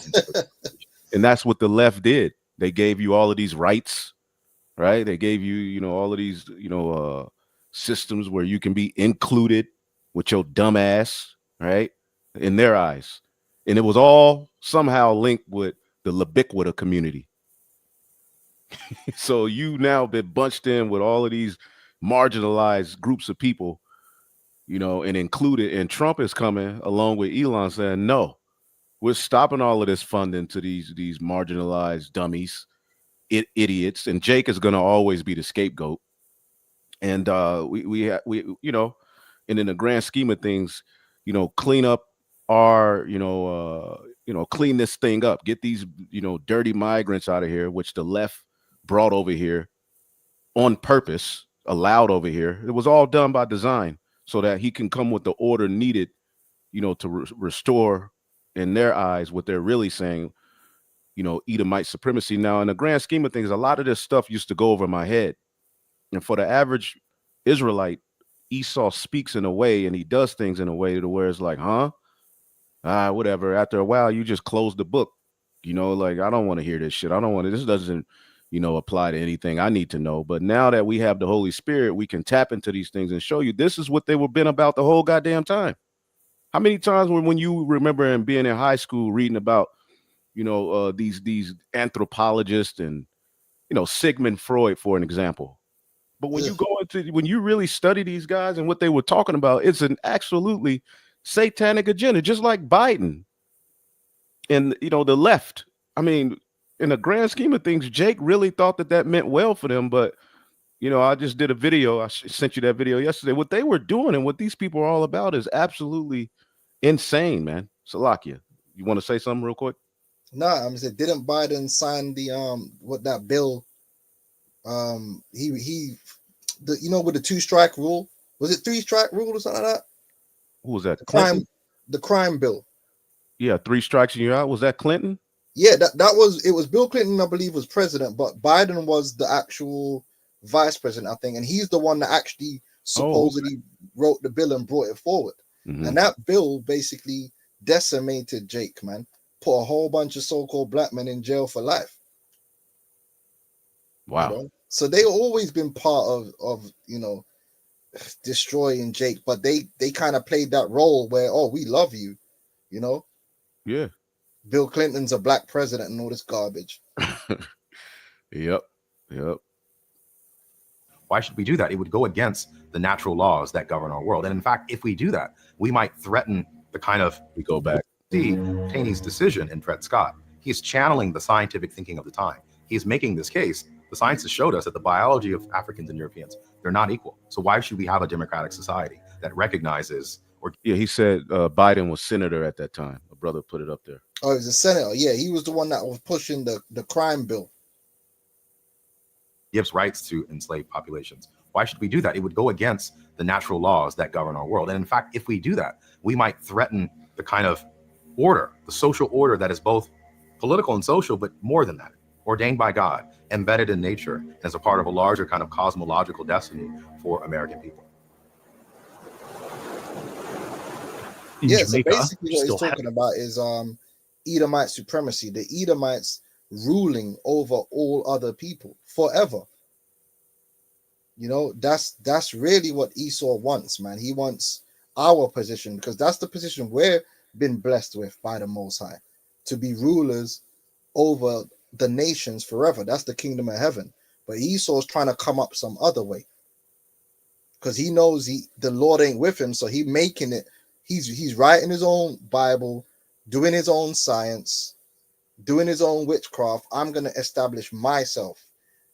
And that's what the left did. They gave you all of these rights, right? They gave you, all of these, systems where you can be included with your dumb ass, right? In their eyes. And it was all somehow linked with the Labiquita community. So you now been bunched in with all of these marginalized groups of people, and included. And Trump is coming along with Elon saying, no, we're stopping all of this funding to these marginalized dummies, idiots. And Jake is going to always be the scapegoat. And we and in the grand scheme of things, clean up our, clean this thing up, get these, dirty migrants out of here, which the left brought over here on purpose, allowed over here. It was all done by design so that he can come with the order needed, to restore in their eyes what they're really saying, Edomite supremacy. Now, in the grand scheme of things, a lot of this stuff used to go over my head. And for the average Israelite, Esau speaks in a way and he does things in a way to where it's like, whatever. After a while, you just close the book, like, I don't want to hear this shit. This doesn't, apply to anything I need to know. But now that we have the Holy Spirit, we can tap into these things and show you this is what they were been about the whole goddamn time. How many times when you remember and being in high school reading about, these anthropologists and, Sigmund Freud, for an example. But when you go when you really study these guys and what they were talking about, it's an absolutely satanic agenda, just like Biden and, the left. I mean, in the grand scheme of things, Jake really thought that meant well for them. But, I just did a video. I sent you that video yesterday. What they were doing and what these people are all about is absolutely insane, man. Salakia, you want to say something real quick? Nah, I'm saying, didn't Biden sign the what that bill? You know, with the 2-strike rule, was it 3-strike rule or something like that? Who was that? Clinton? The crime bill. Yeah, 3 strikes and you're out. Was that Clinton? Yeah, that was, it was Bill Clinton, I believe, was president, but Biden was the actual vice president, I think, and he's the one that actually supposedly wrote the bill and brought it forward. And that bill basically decimated Jake, man. Put a whole bunch of so-called black men in jail for life. Wow. You know? So they always been part of you know, destroying Jake, but they kind of played that role where, oh, we love you, you know. Yeah. Bill Clinton's a black president and all this garbage. Yep. Why should we do that? It would go against the natural laws that govern our world. And in fact, if we do that, we might threaten the kind of, we go back, see Taney's decision in Dred Scott. He's channeling the scientific thinking of the time. He's making this case. The science has showed us that the biology of Africans and Europeans, they're not equal. So why should we have a democratic society that recognizes, or yeah, he said Biden was senator at that time. A brother put it up there. Oh, he was a senator. Yeah, he was the one that was pushing the crime bill. gives rights to enslaved populations. Why should we do that? It would go against the natural laws that govern our world. And in fact, if we do that, we might threaten the kind of order, the social order that is both political and social, but more than that, ordained by God, embedded in nature, and as a part of a larger kind of cosmological destiny for American people. Yeah, so basically what he's talking about is Edomite supremacy, the Edomites ruling over all other people forever. You know, that's really what Esau wants, man. He wants our position, because that's the position we've been blessed with by the Most High, to be rulers over the nations forever. That's the kingdom of heaven. But Esau's trying to come up some other way, because he knows the Lord ain't with him, so he making it. He's writing his own Bible, doing his own science, doing his own witchcraft. I'm going to establish myself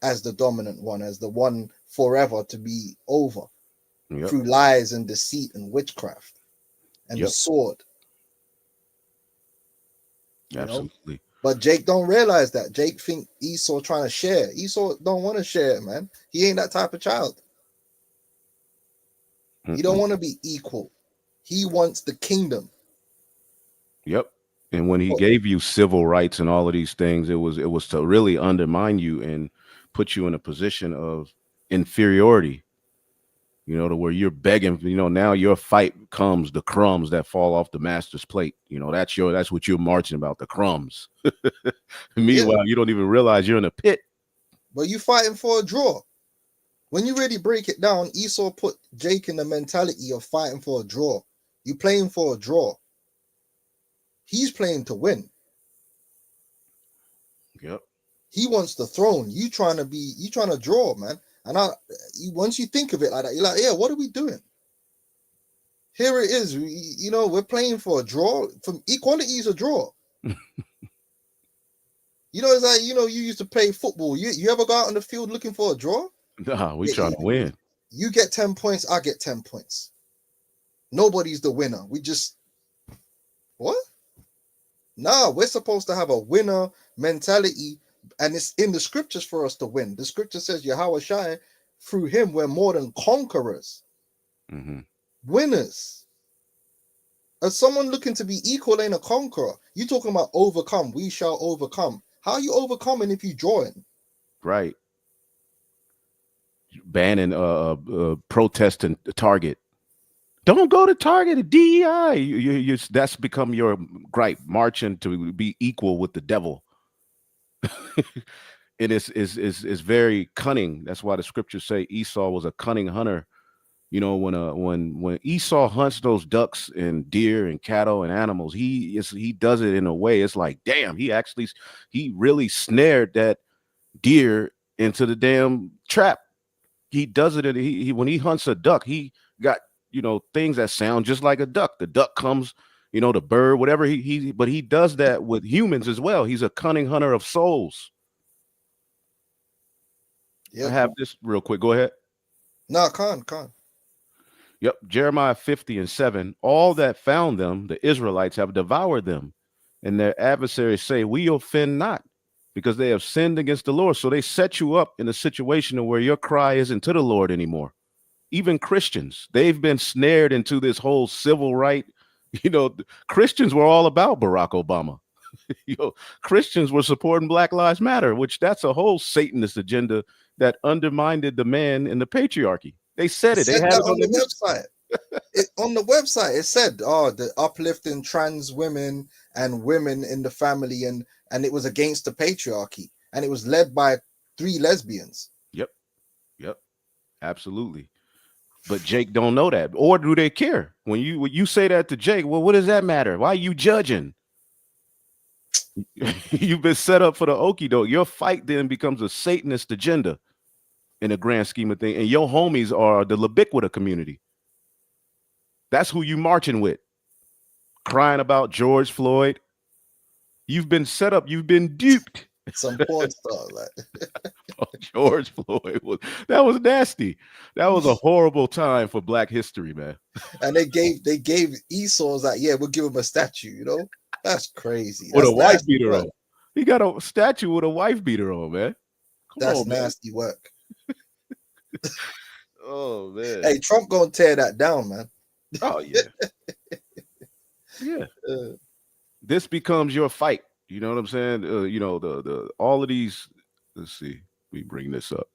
as the dominant one, as the one forever to be over, through lies and deceit and witchcraft and the sword. Absolutely. But Jake don't realize that. Jake think Esau trying to share. Esau don't want to share, man. He ain't that type of child. He don't want to be equal. He wants the kingdom. Yep. And when he gave you civil rights and all of these things, it was to really undermine you and put you in a position of inferiority, you know, to where you're begging, you know, now your fight comes the crumbs that fall off the master's plate. You know, that's what you're marching about, the crumbs. Meanwhile, you don't even realize you're in a pit. But you fighting for a draw. When you really break it down, Esau put Jake in the mentality of fighting for a draw. You playing for a draw. He's playing to win. Yep. He wants the throne. You trying to draw, man. And once you think of it like that, you're like, yeah, what are we doing? Here it is. You know, we're playing for a draw. From equality is a draw. You know, it's like, you know, you used to play football. You ever go out on the field looking for a draw? Nah, we trying to win. You get 10 points, I get 10 points. Nobody's the winner. We just, what? Nah, we're supposed to have a winner mentality, and it's in the scriptures for us to win. The scripture says, Yahweh Shai, through him, we're more than conquerors. Winners. As someone looking to be equal ain't a conqueror. You talking about overcome. We shall overcome. How are you overcoming if you drawing? Right. Banning protesting Target. Don't go to Target at DEI. That's become your gripe, marching to be equal with the devil. It is very cunning. That's why the scriptures say Esau was a cunning hunter. You know, when Esau hunts those ducks and deer and cattle and animals, he does it in a way, it's like, damn, he really snared that deer into the damn trap. He does it, and when he hunts a duck, he got, you know, things that sound just like a duck. The duck comes, you know, the bird, whatever but he does that with humans as well. He's a cunning hunter of souls. I have this real quick. Go ahead. No, con. Yep. Jeremiah 50:7. All that found them, the Israelites, have devoured them, and their adversaries say, we offend not, because they have sinned against the Lord. So they set you up in a situation where your cry isn't to the Lord anymore. Even Christians, they've been snared into this whole civil right. Christians were all about Barack Obama. Christians were supporting Black Lives Matter, which that's a whole Satanist agenda that undermined the man in the patriarchy. They said it. They had it on the website. On the website, it said, the uplifting trans women and women in the family, and it was against the patriarchy, and it was led by 3 lesbians. Yep, absolutely. But Jake don't know that, or do they care? When you say that to Jake, well, what does that matter? Why are you judging? You've been set up for the okie doke. Your fight then becomes a Satanist agenda in the grand scheme of things, and your homies are the Labiquita community. That's who you marching with, crying about George Floyd. You've been set up. You've been duped. Some porn star, like George Floyd that was nasty. That was a horrible time for Black history, man. And they gave Esau's like, yeah, we'll give him a statue. That's crazy. With a wife beater on. He got a statue with a wife beater on, man. That's nasty work. Oh man. Hey, Trump gonna tear that down, man. Oh yeah. Yeah. This becomes your fight. You know what I'm saying? The all of these. Let's see. We bring this up.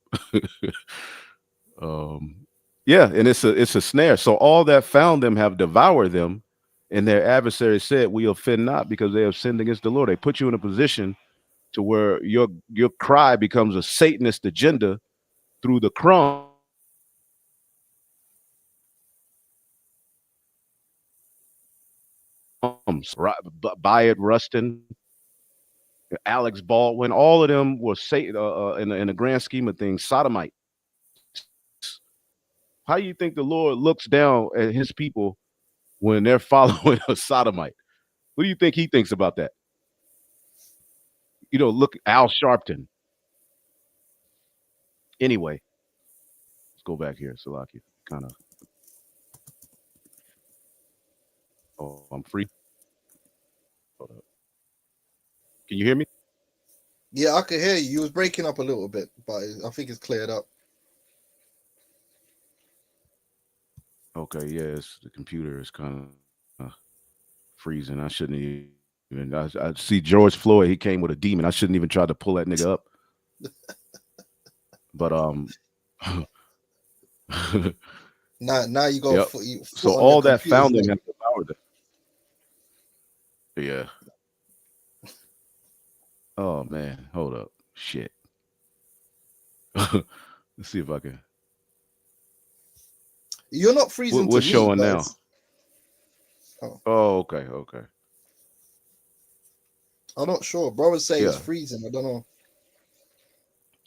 Yeah, and it's a snare. So all that found them have devoured them, and their adversaries said, "We offend not, because they have sinned against the Lord." They put you in a position to where your cry becomes a Satanist agenda through the crumbs. Bayard Rustin, Alex Baldwin, all of them were in the grand scheme of things, sodomite. How do you think the Lord looks down at his people when they're following a sodomite? What do you think he thinks about that? Look, Al Sharpton. Anyway, let's go back here, Salaki. Kind of. Oh, I'm free. Hold up. Can you hear me? Yeah, I can hear you. You was breaking up a little bit, but I think it's cleared up. Okay, yes, the computer is kind of freezing. I shouldn't even. I see George Floyd. He came with a demon. I shouldn't even try to pull that nigga up. But now you go. Yep. So all that found them have devoured them. Yeah. Oh man, hold up. Shit. Let's see if I can. You're not freezing. What's showing now? Oh, okay. I'm not sure. Brothers say it's freezing. I don't know.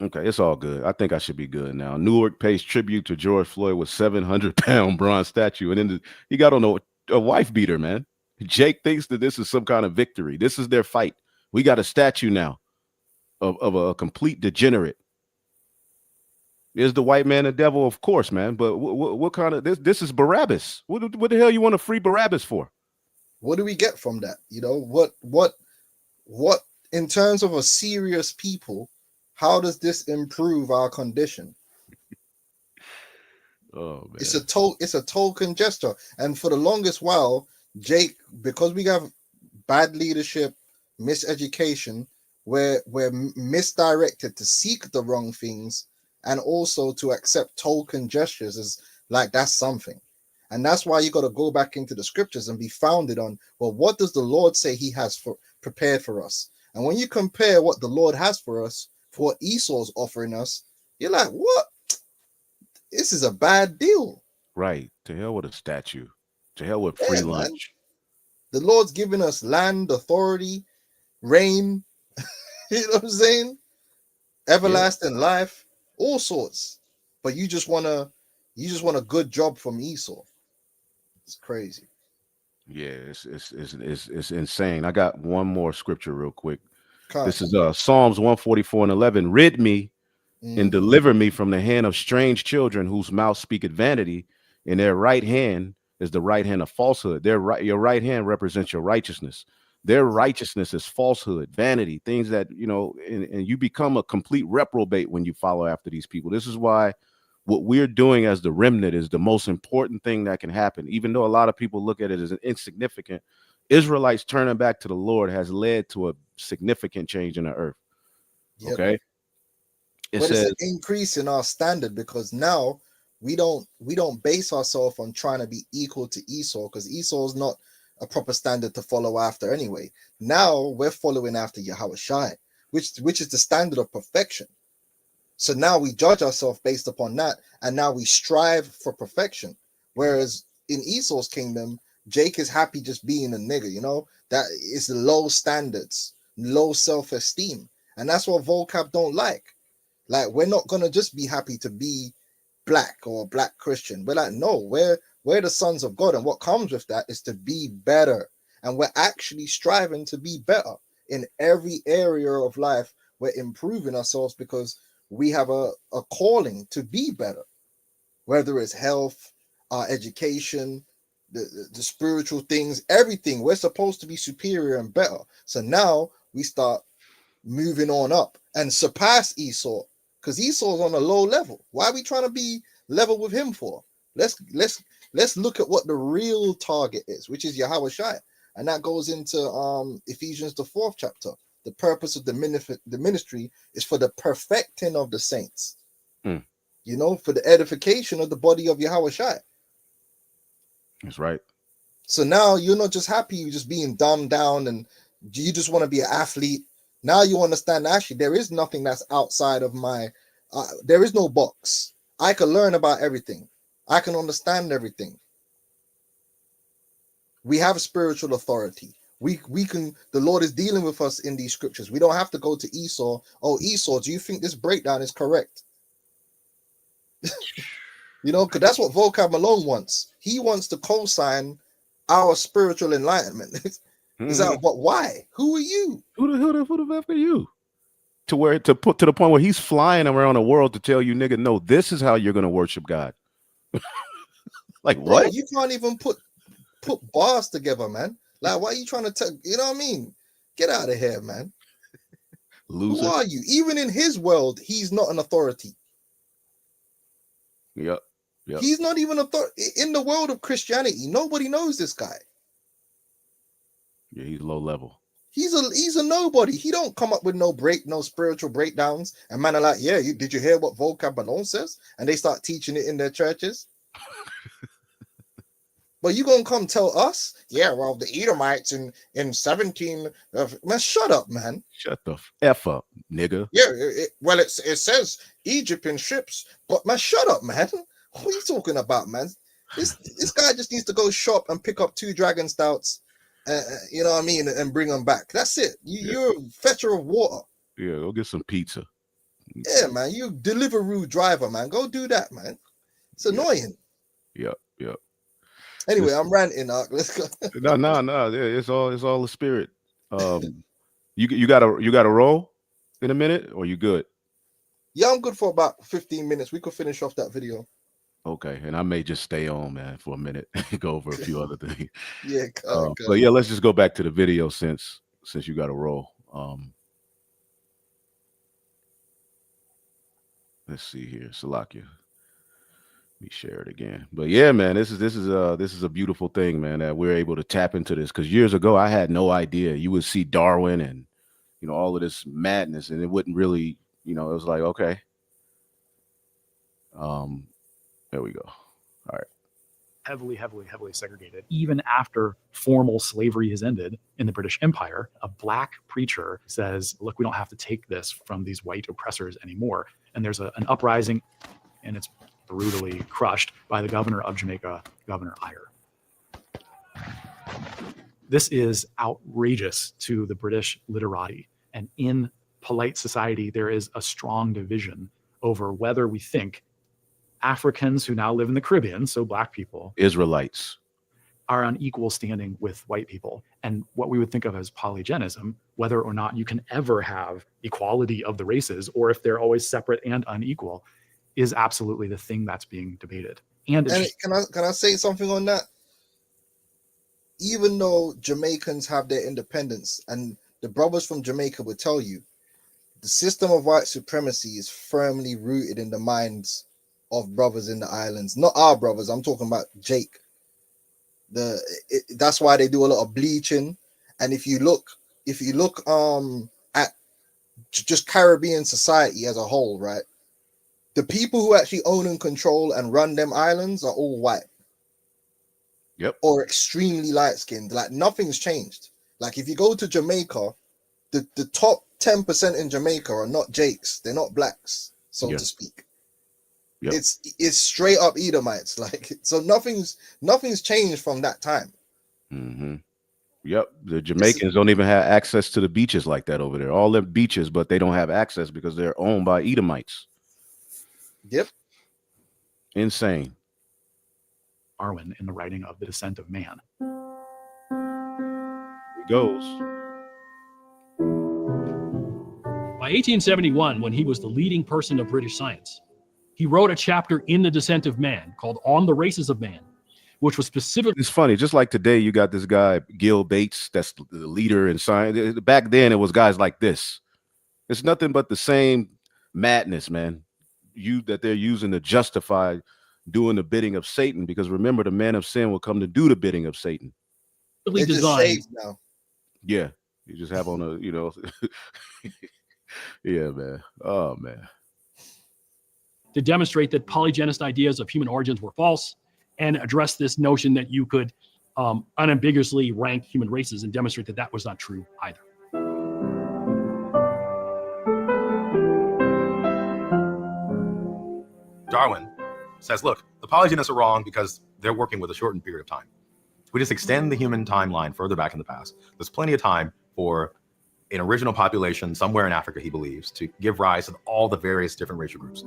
Okay, it's all good. I think I should be good now. Newark pays tribute to George Floyd with 700-pound bronze statue, and then he got on a wife beater, man. Jake thinks that this is some kind of victory. This is their fight. We got a statue now of a complete degenerate. Is the white man the devil? Of course, man. But what kind of this is Barabbas? What the hell you want to free Barabbas for? What do we get from that? What in terms of a serious people, how does this improve our condition? Oh man. It's a token gesture. And for the longest while, Jake, because we have bad leadership, miseducation, we're misdirected to seek the wrong things, and also to accept token gestures as like that's something. And that's why you got to go back into the scriptures and be founded on, well, what does the Lord say he has prepared for us? And when you compare what the Lord has for us, for what Esau's offering us, you're like, what? This is a bad deal. Right. To hell with a statue. To hell with free lunch. Man. The Lord's giving us land, authority, reign, you know what I'm saying? Everlasting life, all sorts. But you just want a good job from Esau. It's crazy. Yeah, it's insane. I got one more scripture real quick. This is Psalms 144:11. Rid me and deliver me from the hand of strange children whose mouth speaketh vanity, and their right hand is the right hand of falsehood. Your right hand represents your righteousness. Their righteousness is falsehood, vanity, things that, you know, and you become a complete reprobate when you follow after these people. This is why what we're doing as the remnant is the most important thing that can happen. Even though a lot of people look at it as insignificant, Israelites turning back to the Lord has led to a significant change in the earth. Yep. Okay. But it's an increase in our standard, because now we don't base ourselves on trying to be equal to Esau, because Esau is not a proper standard to follow after anyway. Now we're following after Yahushua, which is the standard of perfection. So now we judge ourselves based upon that, and now we strive for perfection. Whereas in Esau's kingdom, Jake is happy just being a nigger, you know? That is the low standards, low self-esteem. And that's what vocab don't like. Like, we're not gonna just be happy to be black or black Christian. We're like, no, we're the sons of God, and what comes with that is to be better. And we're actually striving to be better in every area of life. We're improving ourselves because we have a calling to be better, whether it's health, education, the spiritual things, everything. We're supposed to be superior and better. So now we start moving on up and surpass Esau, because Esau's on a low level. Why are we trying to be level with him for? Let's look at what the real target is, which is Yahushua, and that goes into Ephesians the 4th chapter. The purpose of the ministry is for the perfecting of the saints. You know, for the edification of the body of Yahushua. That's right. So now you're not just happy you just being dumbed down and you just want to be an athlete. Now you understand, actually there is nothing that's outside of my there is no box. I can learn about everything. I can understand everything. We have spiritual authority. We can, the Lord is dealing with us in these scriptures. We don't have to go to Esau. Oh, Esau, do you think this breakdown is correct? You know, because that's what vocab Malone wants. He wants to co-sign our spiritual enlightenment. Is that, but why? Who are you? Who the f are you? To put to the point where he's flying around the world to tell you, nigga, no, this is how you're gonna worship God. Like, Bro, what? you can't even put bars together, man. Like, why are you trying to tell? You know what I mean? Get out of here, man. Loser. Who are you? Even in his world, he's not an authority. Yep. He's not even in the world of Christianity. Nobody knows this guy. Yeah, he's low level. He's a nobody. He don't come up with no spiritual breakdowns. And man are like, yeah, did you hear what vocab Malone says? And they start teaching it in their churches. But you gonna come tell us, yeah, well, the Edomites in 17, man, shut up, man. Shut the F up, nigga. Yeah, it says Egypt in ships, but man, shut up, man. What are you talking about, man? This guy just needs to go shop and pick up 2 dragon stouts, you know what I mean, and bring them back. That's it. You're a fetcher of water. Yeah, go get some pizza. Yeah, man, you Deliveroo driver, man. Go do that, man. It's annoying. Yep. Anyway, I'm ranting, Ark. Let's go. No. It's all the spirit. You got a roll in a minute, or you good? Yeah, I'm good for about 15 minutes. We could finish off that video. Okay, and I may just stay on, man, for a minute and go over a few other things. Yeah, but yeah, let's just go back to the video since you got a roll. Let's see here, Salakia. Let me share it again. But yeah, man, this is a beautiful thing, man, that we're able to tap into this, because years ago I had no idea. You would see Darwin and, you know, all of this madness, and it wouldn't really, you know, it was like, okay. There we go. All right. Heavily segregated. Even after formal slavery has ended in the British Empire, a black preacher says, look, we don't have to take this from these white oppressors anymore. And there's an uprising, and it's brutally crushed by the governor of Jamaica, Governor Eyre. This is outrageous to the British literati. And in polite society, there is a strong division over whether we think Africans who now live in the Caribbean, so black people, Israelites, are on equal standing with white people. And what we would think of as polygenism, whether or not you can ever have equality of the races, or if they're always separate and unequal, is absolutely the thing that's being debated. And can I say something on that? even though Jamaicans have their independence, and the brothers from Jamaica would tell you, the system of white supremacy is firmly rooted in the minds of brothers in the islands. Not our brothers. I'm talking about Jake. That's why they do a lot of bleaching. And if you look at just Caribbean society as a whole, right? The people who actually own and control and run them islands are all white. Yep. Or extremely light-skinned. Like nothing's changed. Like if you go to Jamaica, the top 10% in Jamaica are not Jakes. They're not blacks, so to speak. Yep. It's straight up Edomites. Like, so nothing's changed from that time. Mm-hmm. Yep. The Jamaicans don't even have access to the beaches like that over there. All the beaches, but they don't have access because they're owned by Edomites. Yep. Insane. Darwin in the writing of The Descent of Man. He goes. By 1871, when he was the leading person of British science, he wrote a chapter in The Descent of Man called On the Races of Man, which was specifically... It's funny, just like today, you got this guy, Gil Bates, that's the leader in science. Back then, it was guys like this. It's nothing but the same madness, man, that they're using to justify doing the bidding of Satan, because remember, the man of sin will come to do the bidding of Satan. They're just shades now. Yeah, you just have on a, yeah, man. Oh, man. To demonstrate that polygenist ideas of human origins were false and address this notion that you could unambiguously rank human races and demonstrate that that was not true either. Darwin says, look, the polygenists are wrong because they're working with a shortened period of time. We just extend the human timeline further back in the past. There's plenty of time for an original population somewhere in Africa, he believes, to give rise to all the various different racial groups.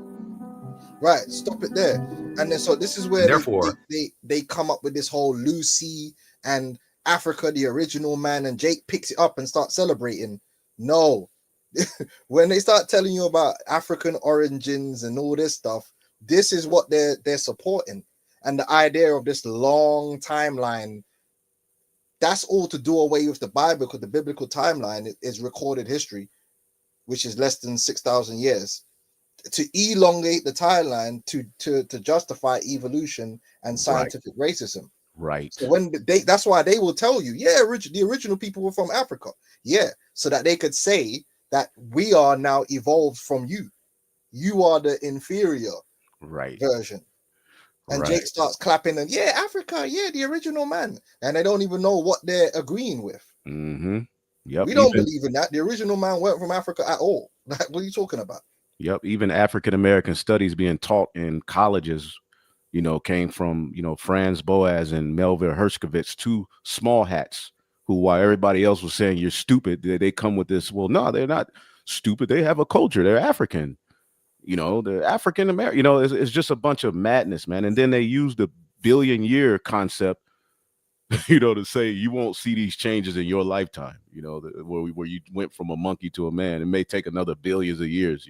Right, stop it there. And then so this is where therefore they come up with this whole Lucy and Africa, the original man, and Jake picks it up and starts celebrating. No. When they start telling you about African origins and all this stuff, this is what they're supporting. And the idea of this long timeline, that's all to do away with the Bible, because the biblical timeline is recorded history, which is less than 6,000 years. To elongate the timeline to justify evolution and scientific racism. Right. So when that's why they will tell you, yeah, the original people were from Africa. Yeah. So that they could say that we are now evolved from you. You are the inferior version. And Jake starts clapping and yeah, Africa, yeah, the original man. And they don't even know what they're agreeing with. Mm-hmm. Yep. We don't believe in that. The original man weren't from Africa at all. What are you talking about? Yep. Even African-American studies being taught in colleges, came from, Franz Boas and Melville Herskovitz, two small hats who, while everybody else was saying you're stupid, they come with this. Well, no, they're not stupid. They have a culture. They're African. The African American, it's just a bunch of madness, man. And then they use the billion-year concept, to say you won't see these changes in your lifetime, where you went from a monkey to a man. It may take another billions of years,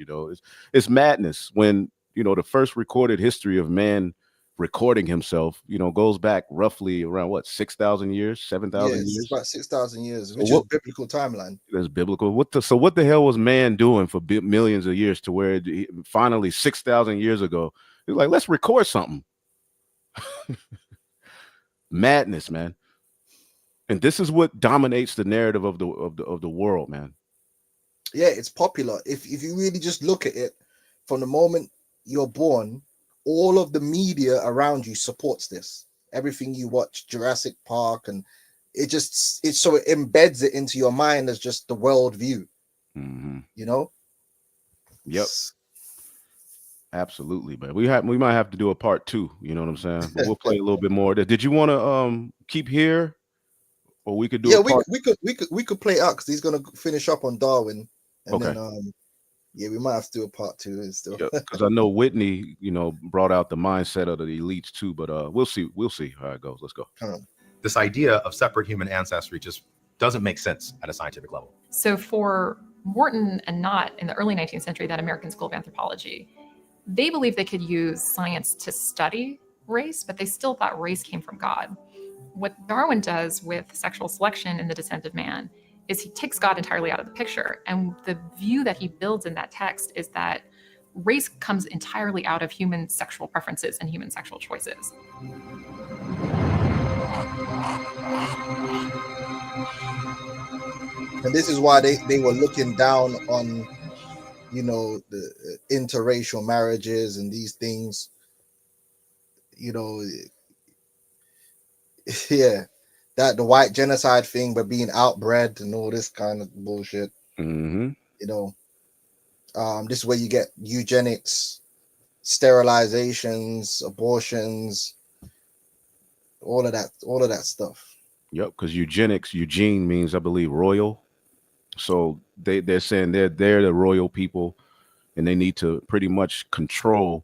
it's madness when, the first recorded history of man recording himself, goes back roughly around what, 6,000 years, 7,000 years? It's about 6,000 years, which is biblical timeline. That's biblical. So what the hell was man doing for millions of years to where finally 6,000 years ago, he was like, let's record something. Madness, man. And this is what dominates the narrative of the world, man. Yeah, it's popular. If you really just look at it, from the moment you're born, all of the media around you supports this. Everything you watch, Jurassic Park, and it embeds it into your mind as just the world view. Mm-hmm. Yep. Absolutely, man. We might have to do a part 2. You know what I'm saying? But we'll play a little bit more. Did you want to keep here, or we could do? Yeah, we could play out because he's gonna finish up on Darwin, and then yeah, we might have to do a part 2 and still. Because I know Whitney, brought out the mindset of the elites too. But we'll see how it goes. Let's go. This idea of separate human ancestry just doesn't make sense at a scientific level. So for Morton and Knott in the early 19th century, that American School of Anthropology, they believed they could use science to study race, but they still thought race came from God. What Darwin does with sexual selection in The Descent of Man is he takes God entirely out of the picture. And the view that he builds in that text is that race comes entirely out of human sexual preferences and human sexual choices. And this is why they were looking down on, you know, the interracial marriages and these things, you know. Yeah, that the white genocide thing, but being outbred and all this kind of bullshit. Mm-hmm. You know, this is where you get eugenics, sterilizations, abortions, all of that stuff. Yep, because eugenics, Eugene means, I believe, royal. So they're saying they're the royal people, and they need to pretty much control,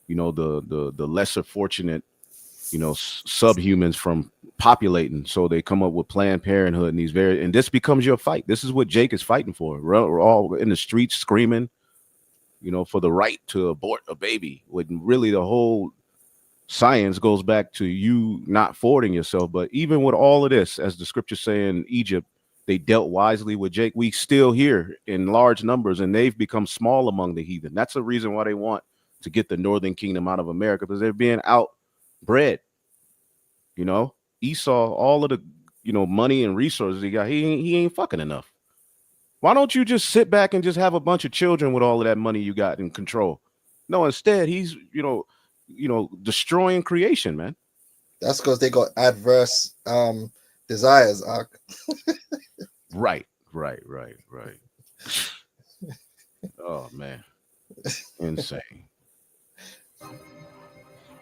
you know, the lesser fortunate, you know, subhumans from populating. So they come up with Planned Parenthood and and this becomes your fight. This is what Jake is fighting for. We're all in the streets screaming, you know, for the right to abort a baby, when really the whole science goes back to you not forwarding yourself. But even with all of this, as the scriptures say in Egypt, they dealt wisely with Jake. We still here in large numbers, and they've become small among the heathen. That's the reason why they want to get the northern kingdom out of America, because they're being outbred. You know, Esau, all of the, you know, money and resources he got, he ain't fucking enough. Why don't you just sit back and just have a bunch of children with all of that money you got in control? No, instead he's, you know, destroying creation, man. That's because they got adverse desires. Right. Oh man, insane.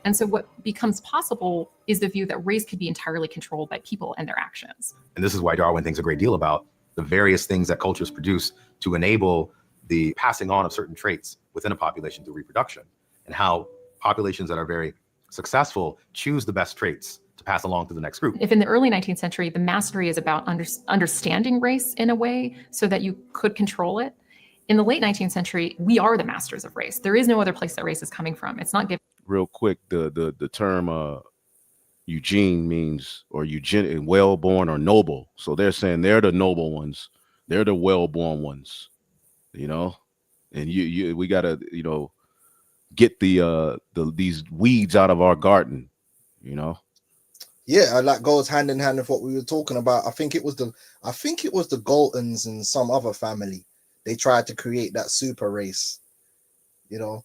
And so what becomes possible is the view that race could be entirely controlled by people and their actions. And this is why Darwin thinks a great deal about the various things that cultures produce to enable the passing on of certain traits within a population through reproduction, and how populations that are very successful choose the best traits to pass along to the next group. If in the early 19th century, the mastery is about understanding race in a way so that you could control it, in the late 19th century, we are the masters of race. There is no other place that race is coming from. It's not given. Real quick, the term Eugene means, or Eugene, well-born or noble. So they're saying they're the noble ones. They're the well-born ones, you know, and we gotta, you know, get these weeds out of our garden, you know. Yeah, that goes hand in hand with what we were talking about. I think it was the Galtons and some other family. They tried to create that super race. You know,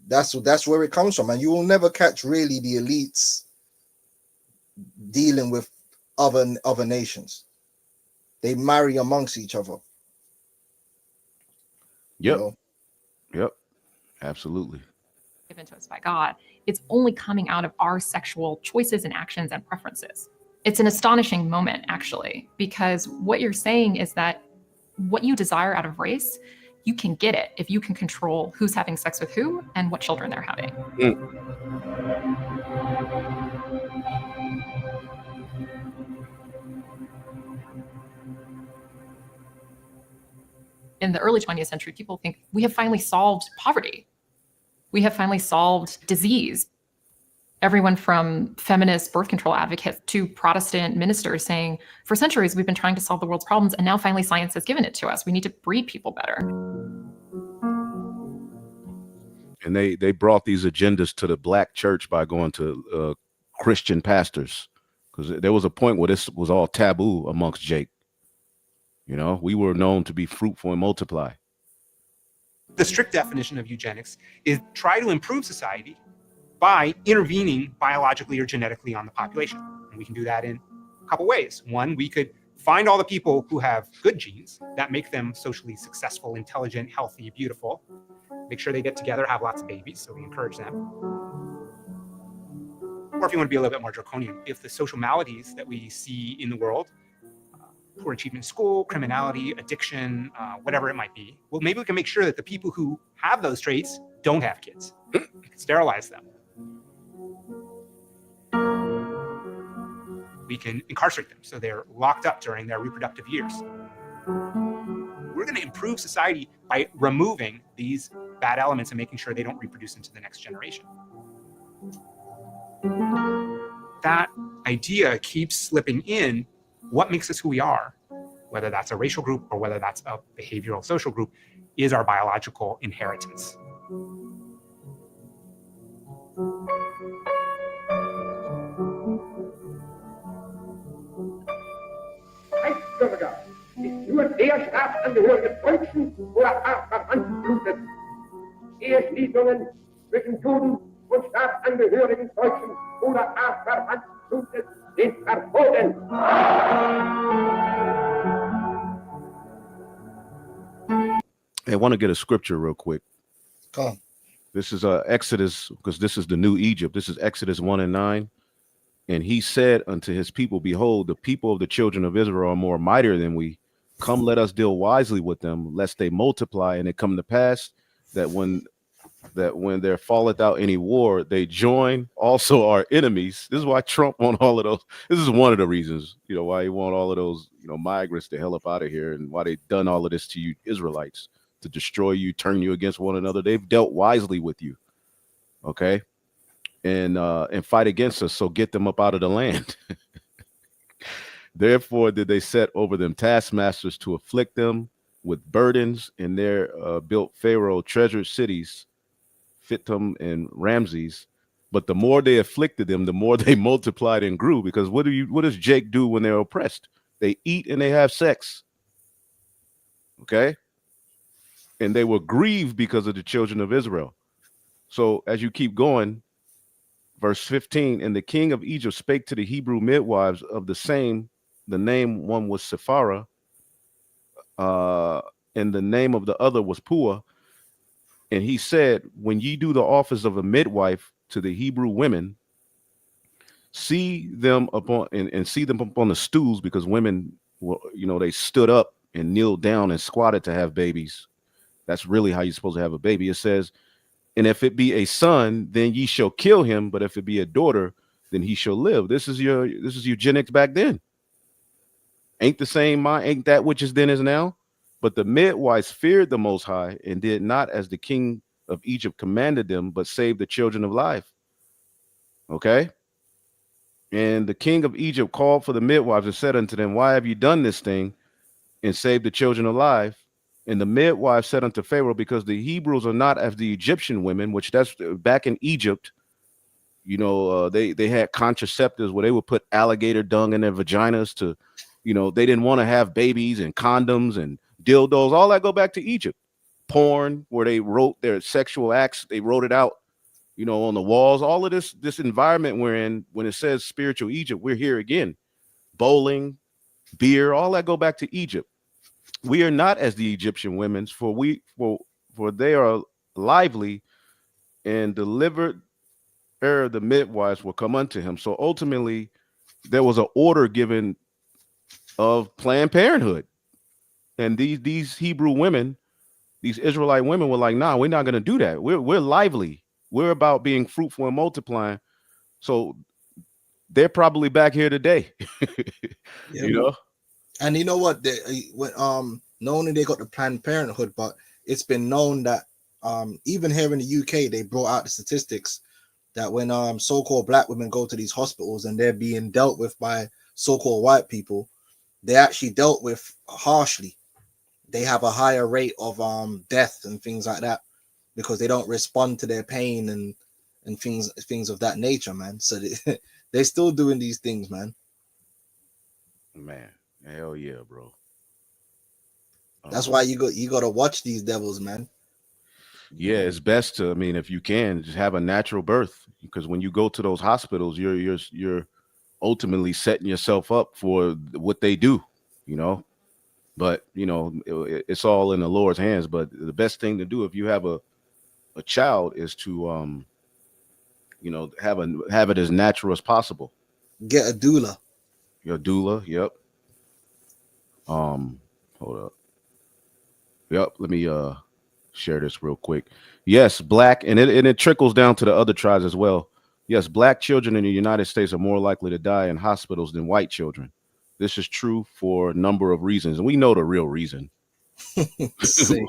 that's where it comes from, and you will never catch really the elites dealing with other nations. They marry amongst each other. Yep. You know? Yep. Absolutely. Given to us by God, it's only coming out of our sexual choices and actions and preferences. It's an astonishing moment, actually, because what you're saying is that what you desire out of race, you can get it if you can control who's having sex with who and what children they're having. In the early 20th century, people think we have finally solved poverty. We have finally solved disease. Everyone from feminist birth control advocates to Protestant ministers saying, for centuries, we've been trying to solve the world's problems, and now finally science has given it to us. We need to breed people better. And they brought these agendas to the black church by going to Christian pastors, because there was a point where this was all taboo amongst Jake. You know, we were known to be fruitful and multiply. The strict definition of eugenics is try to improve society by intervening biologically or genetically on the population. And we can do that in a couple ways. One, we could find all the people who have good genes that make them socially successful, intelligent, healthy, beautiful. Make sure they get together, have lots of babies, so we encourage them. Or if you want to be a little bit more draconian, if the social maladies that we see in the world, poor achievement in school, criminality, addiction, whatever it might be, well, maybe we can make sure that the people who have those traits don't have kids. We can sterilize them. We can incarcerate them so they're locked up during their reproductive years. We're going to improve society by removing these bad elements and making sure they don't reproduce into the next generation. that idea keeps slipping in. What makes us who we are, whether that's a racial group or whether that's a behavioral social group, is our biological inheritance. Reichsbürger, ist nur der staatsangehörige Deutschen oder Artverwandten blutet. Eheschließungen zwischen Juden und staatsangehörigen Deutschen oder Artverwandten blutet sind verboten. I want to get a scripture real quick. Come on. This is Exodus, because this is the new Egypt. This is Exodus 1:9. And he said unto his people, behold, the people of the children of Israel are more mightier than we. Come, let us deal wisely with them, lest they multiply. And it come to pass that when there falleth out any war, they join also our enemies. This is why Trump want all of those. This is one of the reasons, why he want all of those, migrants to hell up out of here, and why they've done all of this to you Israelites, to destroy you, turn you against one another. They've dealt wisely with you. Okay. And fight against us, so get them up out of the land. Therefore did they set over them taskmasters to afflict them with burdens, and there built Pharaoh treasured cities, Pithom and Ramses. But the more they afflicted them, the more they multiplied and grew. Because what does Jake do when they're oppressed? They eat and they have sex. Okay. And they were grieved because of the children of Israel. So as you keep going, verse 15, and the king of Egypt spake to the Hebrew midwives of the same, the name one was Sephara, and the name of the other was Pua. And he said, when ye do the office of a midwife to the Hebrew women, see them upon and see them upon the stools, because women, they stood up and kneeled down and squatted to have babies. That's really how you're supposed to have a baby. It says, and if it be a son, then ye shall kill him. But if it be a daughter, then he shall live. This is eugenics back then. Ain't the same mind, ain't that which is then is now. But the midwives feared the Most High, and did not as the king of Egypt commanded them, but saved the children of life. Okay. And the king of Egypt called for the midwives and said unto them, why have you done this thing and saved the children alive? And the midwife said unto Pharaoh, because the Hebrews are not as the Egyptian women, which that's back in Egypt. They had contraceptives where they would put alligator dung in their vaginas to, they didn't want to have babies, and condoms and dildos. All that go back to Egypt. Porn, where they wrote their sexual acts. They wrote it out, on the walls. All of this environment we're in, when it says spiritual Egypt, we're here again. Bowling, beer, all that go back to Egypt. We are not as the Egyptian women, for they are lively, and delivered ere the midwives will come unto him. So ultimately, there was an order given of Planned Parenthood, and these Hebrew women, these Israelite women, were like, "Nah, we're not going to do that. We're lively. We're about being fruitful and multiplying." So they're probably back here today. Yeah, And you know what? Not only they got the Planned Parenthood, but it's been known that even here in the UK, they brought out the statistics that when so-called black women go to these hospitals and they're being dealt with by so-called white people, they're actually dealt with harshly. They have a higher rate of death and things like that because they don't respond to their pain and things of that nature, man. So they're still doing these things, man. Man, hell yeah, bro. That's why you got to watch these devils, man. Yeah, it's best to, if you can, just have a natural birth, because when you go to those hospitals, you're ultimately setting yourself up for what they do, But it's all in the Lord's hands. But the best thing to do if you have a child is to have it as natural as possible. Get a doula. Your doula, yep. Hold up. Yep, let me share this real quick. Yes, black, and it trickles down to the other tribes as well. Yes, black children in the United States are more likely to die in hospitals than white children. This is true for a number of reasons, and we know the real reason. See,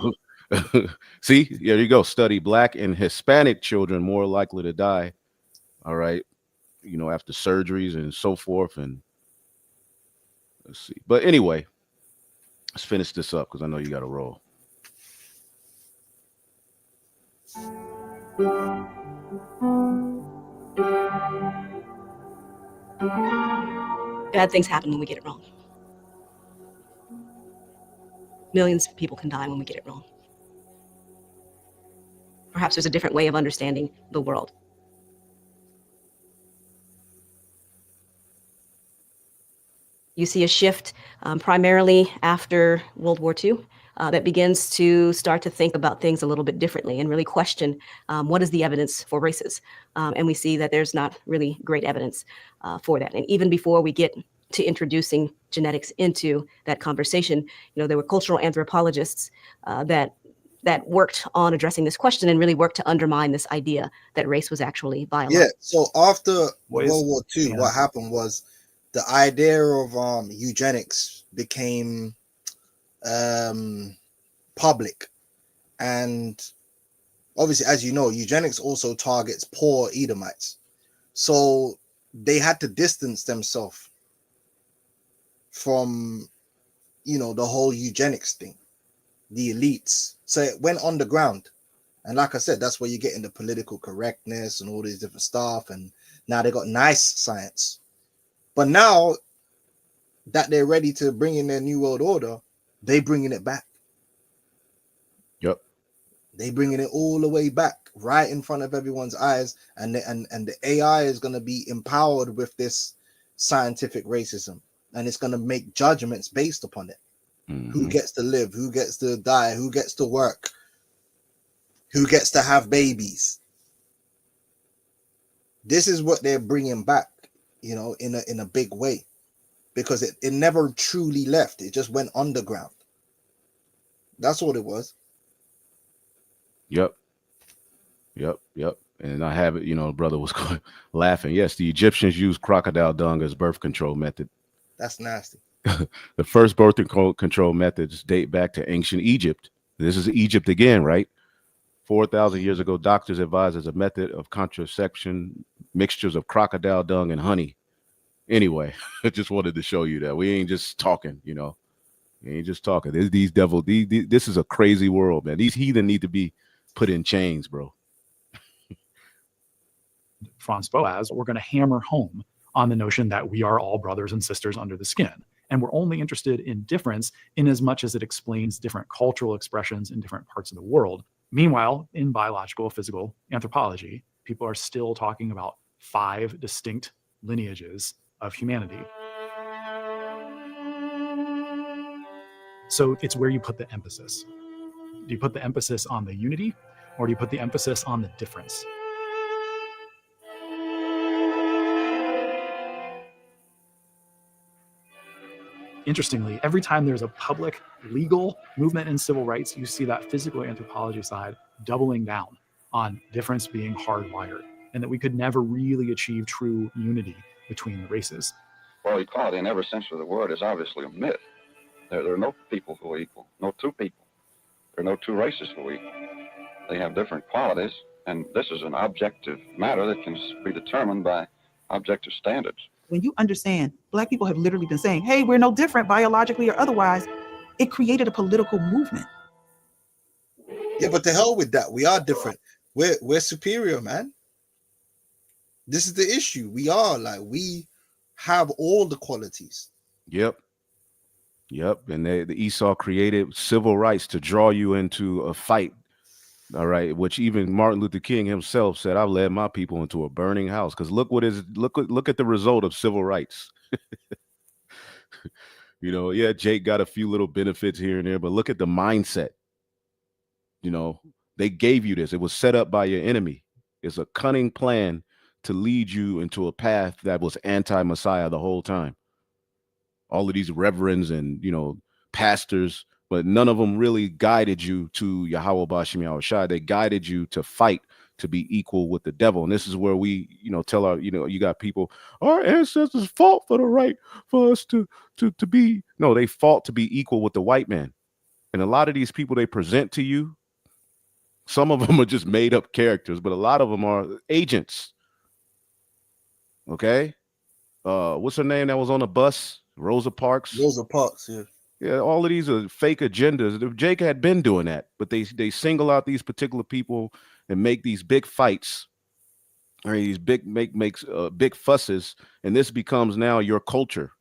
there you go. Study: black and Hispanic children more likely to die. All right. after surgeries and so forth. And let's see. But anyway, let's finish this up because I know you got to roll. Bad things happen when we get it wrong. Millions of people can die when we get it wrong. Perhaps there's a different way of understanding the world. You see a shift primarily after World War II that begins to start to think about things a little bit differently and really question what is the evidence for races. And we see that there's not really great evidence for that. And even before we get to introducing genetics into that conversation, there were cultural anthropologists that worked on addressing this question and really worked to undermine this idea that race was actually biological. Yeah. So after World War II, what happened was the idea of eugenics became public, and obviously, as you know, eugenics also targets poor Edomites, so they had to distance themselves from the whole eugenics thing, the elites. So it went underground, and like I said, that's where you get into political correctness and all these different stuff. And now they got nice science, but now that they're ready to bring in their new world order, they bringing it back. Yep. They bringing it all the way back right in front of everyone's eyes, and the AI is going to be empowered with this scientific racism, and it's going to make judgments based upon it. Mm-hmm. Who gets to live, who gets to die, who gets to work, who gets to have babies. This is what they're bringing back, in a big way, because it never truly left. It just went underground. That's what it was. Yep. And I have it, brother was laughing. Yes, the Egyptians used crocodile dung as birth control method. That's nasty. The first birth control methods date back to ancient Egypt. This is Egypt again, right? 4,000 years ago, doctors advised as a method of contraception mixtures of crocodile dung and honey. Anyway, I just wanted to show you that we ain't just talking, We ain't just talking. These devil, this is a crazy world, man. These heathen need to be put in chains, bro. Franz Boas, we're going to hammer home on the notion that we are all brothers and sisters under the skin. And we're only interested in difference in as much as it explains different cultural expressions in different parts of the world. Meanwhile, in biological physical anthropology, people are still talking about 5 distinct lineages of humanity. So it's where you put the emphasis. Do you put the emphasis on the unity, or do you put the emphasis on the difference? Interestingly, every time there's a public legal movement in civil rights, you see that physical anthropology side doubling down on difference being hardwired, and that we could never really achieve true unity between the races. Well, equality in every sense of the word is obviously a myth. There are no people who are equal, no two people. There are no two races who are equal. They have different qualities, and this is an objective matter that can be determined by objective standards. When you understand, Black people have literally been saying, hey, we're no different biologically or otherwise, it created a political movement. Yeah, but to hell with that. We are different. We're superior, man. This is the issue. We have all the qualities. Yep. And the Esau created civil rights to draw you into a fight. All right, which even Martin Luther King himself said, "I've led my people into a burning house." Because look at the result of civil rights. Yeah, Jake got a few little benefits here and there, but look at the mindset. They gave you this. It was set up by your enemy. It's a cunning plan to lead you into a path that was anti-Messiah the whole time. All of these reverends and pastors, but none of them really guided you to Yahweh Bashim Yahushai. They guided you to fight to be equal with the devil. And this is where we, tell our, you got people, our ancestors fought for the right for us to be. No, they fought to be equal with the white man. And a lot of these people they present to you, some of them are just made up characters, but a lot of them are agents Okay. What's her name that was on the bus? Rosa Parks. Rosa Parks, yeah. Yeah, all of these are fake agendas. Jake had been doing that, but they single out these particular people and make these big fights or these makes big fusses, and this becomes now your culture.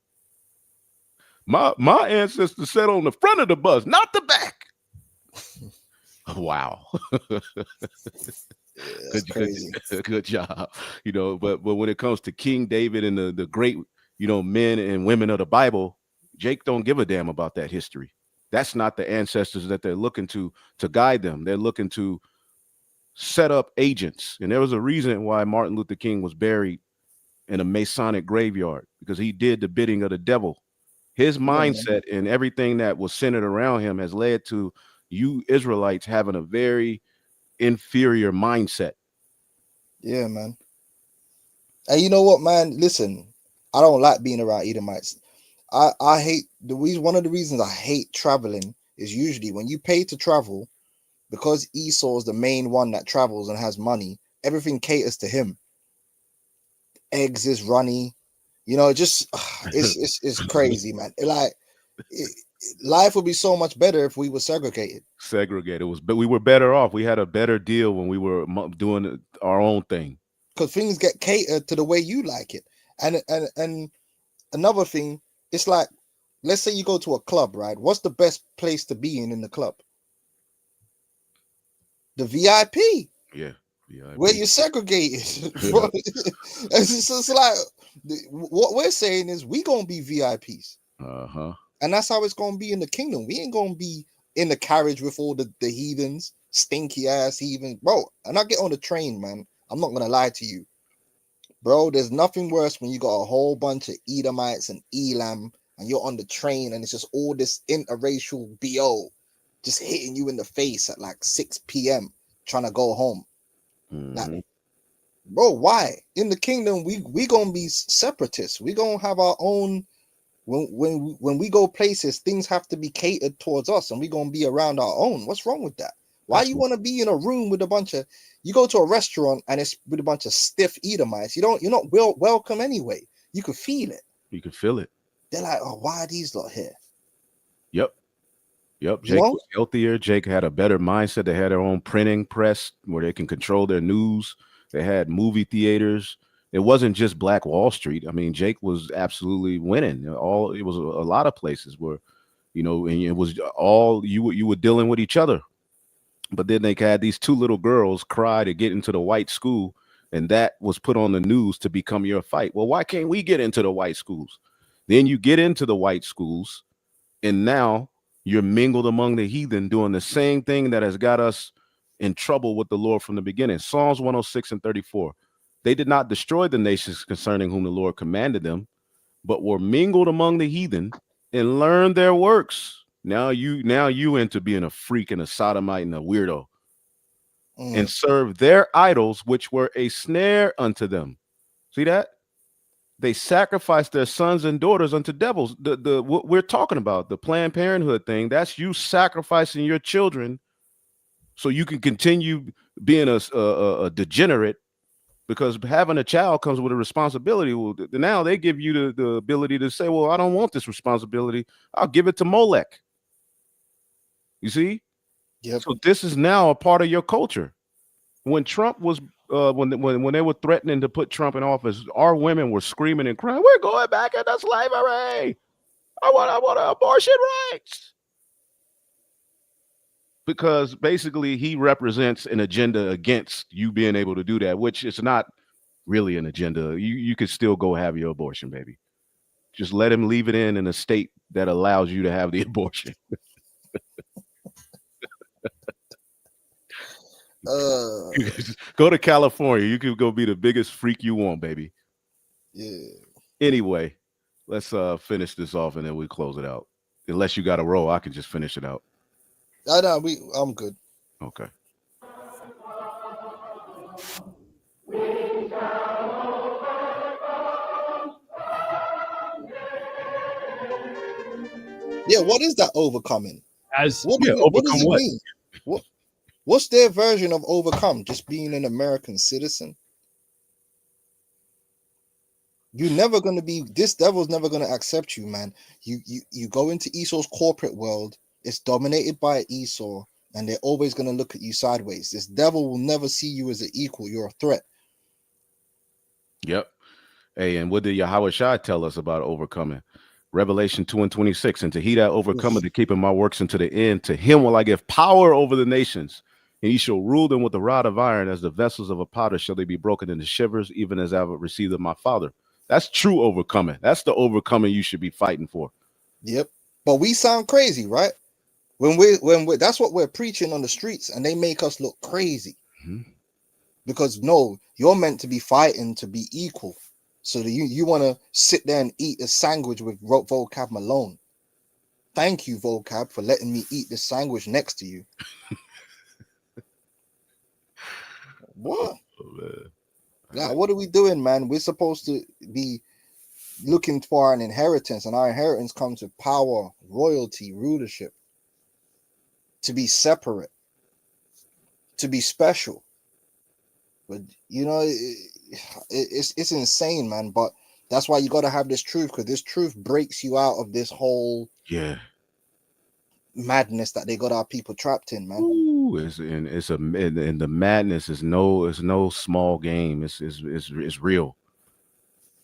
My ancestors sat on the front of the bus, not the back. Wow. Good job. You know, but when it comes to King David and the great, you know, men and women of the Bible, Jake don't give a damn about that history. That's not the ancestors that they're looking to guide them. They're looking to set up agents. And there was a reason why Martin Luther King was buried in a Masonic graveyard, because he did the bidding of the devil. His mindset and everything that was centered around him has led to you Israelites having a very inferior mindset. Yeah, man. And you know what, man? Listen, I don't like being around Edomites. I hate one of the reasons I hate traveling is usually when you pay to travel, because Esau's the main one that travels and has money, everything caters to him. Eggs is runny, you know, just it's crazy, man. Like life would be so much better if we were segregated. But we were better off. We had a better deal when we were doing our own thing. Because things get catered to the way you like it. And another thing, it's like, let's say you go to a club, right? What's the best place to be in the club? The VIP. Yeah. VIP. Where you're segregated. It's just like, what we're saying is we gonna be VIPs. And that's how it's gonna be in the kingdom. We ain't gonna be in the carriage with all the heathens, stinky ass heathens, bro. And I get on the train, man. I'm not gonna lie to you, bro. There's nothing worse when you got a whole bunch of Edomites and Elam, and you're on the train, and it's just all this interracial BO just hitting you in the face at like 6 p.m. trying to go home. Like, bro, why? In the kingdom, we gonna be separatists. We gonna have our own. When we go places, things have to be catered towards us, and we gonna be around our own. What's wrong with that? Why you want to be in a room with a bunch of? You go to a restaurant and it's with a bunch of stiff Edomites. You're not welcome anyway. You can feel it. You can feel it. They're like, oh, why are these lot here? Yep. Jake was healthier. Jake had a better mindset. They had their own printing press where they can control their news. They had movie theaters. It wasn't just Black Wall Street. I mean, Jake was absolutely winning. It was a lot of places where, you know, and it was all you were dealing with each other. But then they had these two little girls cry to get into the white school, and that was put on the news to become your fight. Well, why can't we get into the white schools? Then you get into the white schools, and now you're mingled among the heathen doing the same thing that has got us in trouble with the Lord from the beginning. Psalms 106 and 34. They did not destroy the nations concerning whom the Lord commanded them, but were mingled among the heathen and learned their works. Now you into being a freak and a sodomite and a weirdo, and serve their idols, which were a snare unto them. See that? They sacrificed their sons and daughters unto devils. What we're talking about, the Planned Parenthood thing, that's you sacrificing your children so you can continue being a degenerate, because having a child comes with a responsibility. Well, now they give you the ability to say, well, I don't want this responsibility. I'll give it to Molech. You see? Yep. So this is now a part of your culture. When Trump was when they were threatening to put Trump in office, our women were screaming and crying, we're going back into slavery. I want abortion rights. Because basically he represents an agenda against you being able to do that, which is not really an agenda. You could still go have your abortion, baby. Just let him leave it in a state that allows you to have the abortion. Go to California. You could go be the biggest freak you want, baby. Yeah. Anyway, let's finish this off and then we close it out. Unless you got a roll, I can just finish it out. I'm good. Okay. Yeah, what is that overcoming? Overcome what does it mean? What's their version of overcome? Just being an American citizen? You're never gonna be. This devil's never gonna accept you, man. You go into Esau's corporate world. It's dominated by Esau, and they're always gonna look at you sideways. This devil will never see you as an equal. You're a threat. Yep. Hey, and what did Yahweh Shai tell us about overcoming? Revelation 2:26. And to he that overcometh to keep my works unto the end, to him will I give power over the nations, and he shall rule them with the rod of iron, as the vessels of a potter shall they be broken into shivers, even as I have received of my Father. That's true overcoming. That's the overcoming you should be fighting for. Yep. But we sound crazy, right? When we that's what we're preaching on the streets, and they make us look crazy. Mm-hmm. Because no, you're meant to be fighting to be equal. So that you want to sit there and eat a sandwich with vocab Malone. Thank you, vocab, for letting me eat this sandwich next to you. What? Like, what are we doing, man? We're supposed to be looking for an inheritance, and our inheritance comes with power, royalty, rulership. To be separate, to be special. But you know, it's insane, man. But that's why you got to have this truth, because this truth breaks you out of this whole madness that they got our people trapped in, man. Ooh, and the madness is no small game. It's real.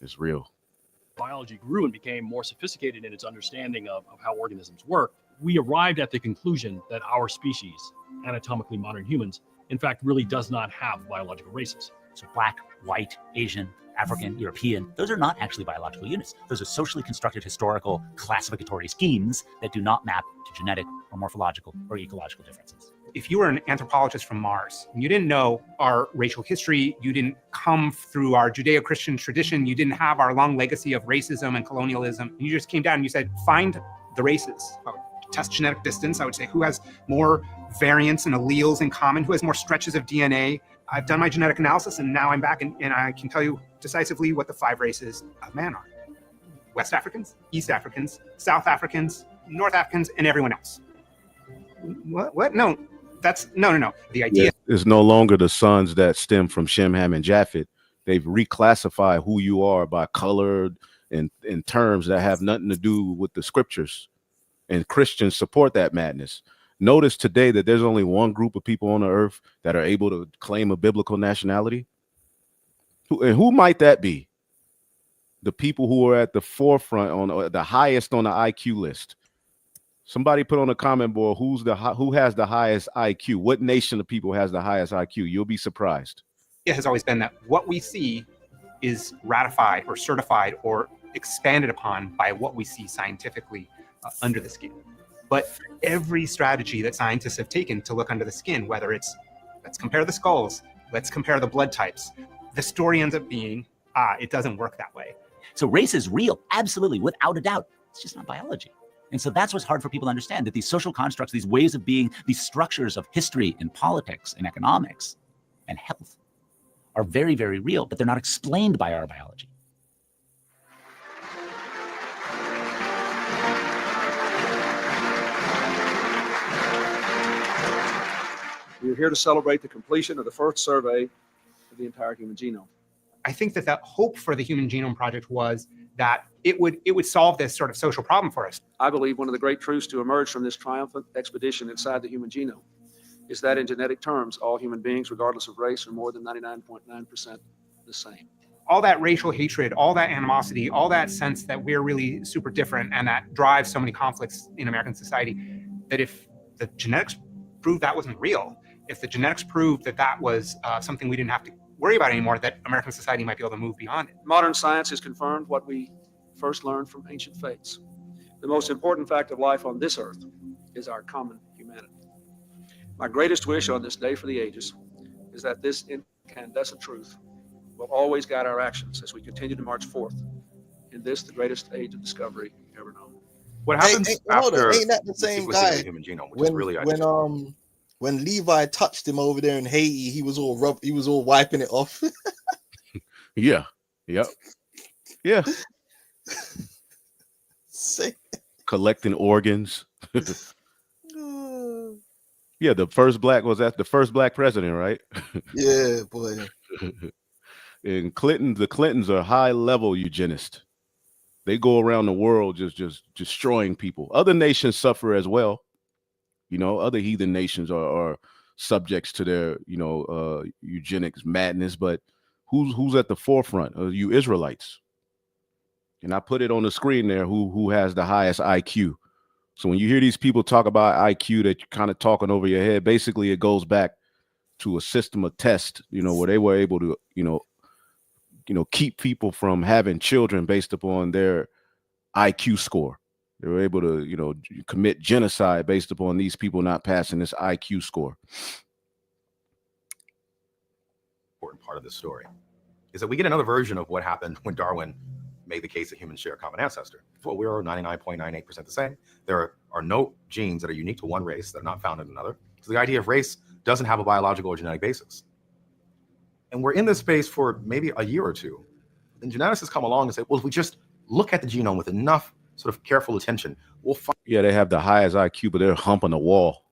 It's real. Biology grew and became more sophisticated in its understanding of how organisms work. We arrived at the conclusion that our species, anatomically modern humans, in fact, really does not have biological races. So black, white, Asian, African, European, those are not actually biological units. Those are socially constructed historical classificatory schemes that do not map to genetic or morphological or ecological differences. If you were an anthropologist from Mars, and you didn't know our racial history, you didn't come through our Judeo-Christian tradition, you didn't have our long legacy of racism and colonialism, and you just came down and you said, find the races. I would test genetic distance. I would say, who has more variants and alleles in common? Who has more stretches of DNA? I've done my genetic analysis, and now I'm back, and I can tell you decisively what the 5 races of man are. West Africans, East Africans, South Africans, North Africans, and everyone else. What? No. That's no. The idea is no longer the sons that stem from Shem, Ham, and Japheth. They've reclassified who you are by color and in terms that have nothing to do with the scriptures. And Christians support that madness. Notice today that there's only one group of people on the earth that are able to claim a biblical nationality. Who might that be? The people who are at the forefront, on the highest on the IQ list. Somebody put on the comment board who has the highest IQ. What nation of people has the highest IQ? You'll be surprised. It has always been that what we see is ratified or certified or expanded upon by what we see scientifically under the skin. But every strategy that scientists have taken to look under the skin, whether it's let's compare the skulls, let's compare the blood types, the story ends up being, it doesn't work that way. So race is real, absolutely, without a doubt. It's just not biology. And so that's what's hard for people to understand, that these social constructs, these ways of being, these structures of history and politics and economics and health are very, very real, but they're not explained by our biology. We're here to celebrate the completion of the first survey of the entire human genome. I think that hope for the Human Genome Project was that it would solve this sort of social problem for us. I believe one of the great truths to emerge from this triumphant expedition inside the human genome is that in genetic terms, all human beings, regardless of race, are more than 99.9% the same. All that racial hatred, all that animosity, all that sense that we're really super different and that drives so many conflicts in American society, that if the genetics proved that wasn't real, if the genetics proved that that was something we didn't have to worry about anymore, that American society might be able to move beyond it. Modern science has confirmed what we first learned from ancient faiths. The most important fact of life on this earth is our common humanity. My greatest wish on this day for the ages is that this incandescent truth will always guide our actions as we continue to march forth in this, the greatest age of discovery ever known. What happens after ain't that the same guy? The human genome, which is really when Levi touched him over there in Haiti, he was all wiping it off. Yeah. Yep. Yeah. Collecting organs. Yeah, the first black president, right? Yeah, boy. And the Clintons are high level eugenists. They go around the world just destroying people. Other nations suffer as well. You know, other heathen nations are subjects to their, eugenics madness. But who's at the forefront? You Israelites. And I put it on the screen there. Who has the highest IQ? So when you hear these people talk about IQ, that you're kind of talking over your head. Basically, it goes back to a system of tests, where they were able to, keep people from having children based upon their IQ score. They were able to, commit genocide based upon these people not passing this IQ score. Important part of this story is that we get another version of what happened when Darwin made the case that humans share a common ancestor. Well, we are 99.98% the same. There are no genes that are unique to one race that are not found in another. So the idea of race doesn't have a biological or genetic basis. And we're in this space for maybe a year or two. And geneticists come along and say, well, if we just look at the genome with enough sort of careful attention, we'll find. Yeah, they have the highest IQ, but they're humping the wall.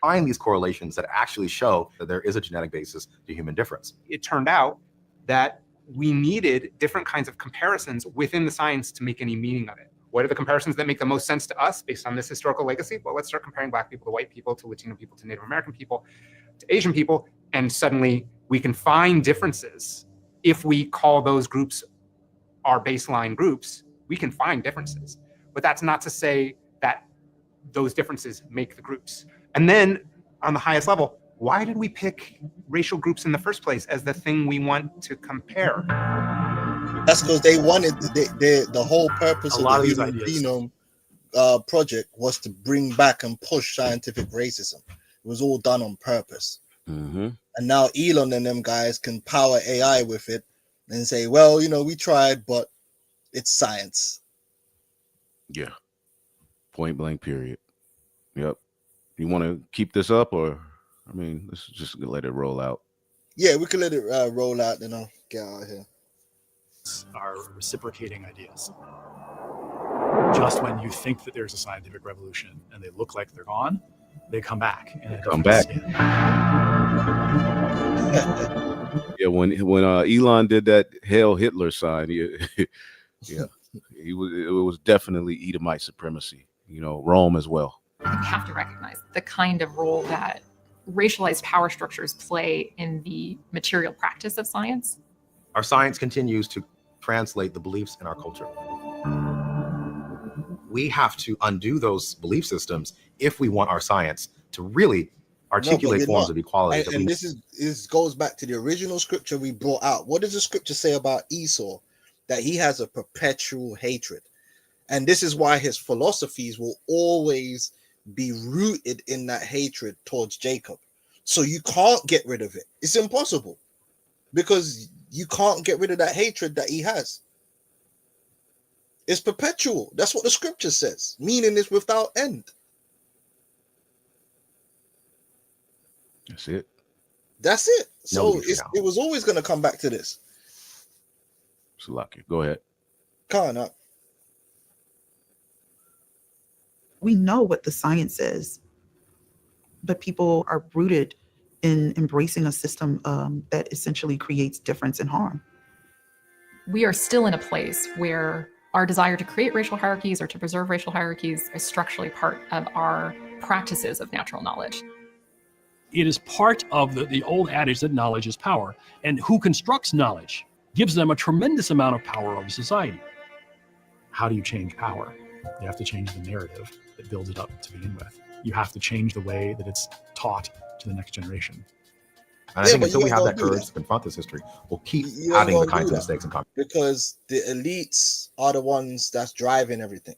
Find these correlations that actually show that there is a genetic basis to human difference. It turned out that we needed different kinds of comparisons within the science to make any meaning of it. What are the comparisons that make the most sense to us based on this historical legacy? Well, let's start comparing Black people to white people, to Latino people, to Native American people, to Asian people, and suddenly we can find differences. If we call those groups our baseline groups, we can find differences. But that's not to say that those differences make the groups. And then on the highest level, why did we pick racial groups in the first place as the thing we want to compare? That's because they wanted the whole purpose of the Human Genome Project was to bring back and push scientific racism. It was all done on purpose. Mm-hmm. And now Elon and them guys can power AI with it and say, well, we tried, but it's science. Yeah. Point blank, period. Yep. You want to keep this up, or let's just let it roll out. Yeah, we can let it roll out, then I'll get out of here. Are reciprocating ideas. Just when you think that there's a scientific revolution and they look like they're gone, they come back. Yeah, when Elon did that Hail Hitler sign, it was definitely Edomite supremacy. Rome as well. We have to recognize the kind of role that racialized power structures play in the material practice of science. Our science continues to translate the beliefs in our culture. We have to undo those belief systems if we want our science to really articulate forms of equality. And this goes back to the original scripture we brought out. What does the scripture say about Esau? That he has a perpetual hatred. And this is why his philosophies will always be rooted in that hatred towards Jacob. So you can't get rid of it. It's impossible because you can't get rid of that hatred that he has. It's perpetual. That's what the scripture says. Meaning is without end. That's it. That's it. So it was always going to come back to this. It's lucky. Go ahead. Can't up. We know what the science says, but people are rooted in embracing a system that essentially creates difference and harm. We are still in a place where our desire to create racial hierarchies or to preserve racial hierarchies is structurally part of our practices of natural knowledge. It is part of the old adage that knowledge is power, and who constructs knowledge gives them a tremendous amount of power over society. How do you change power? You have to change the narrative that builds it up to begin with. You have to change the way that it's taught to the next generation. And I think until we have that courage to confront this history, we'll keep having the kinds of mistakes and because the elites are the ones that's driving everything.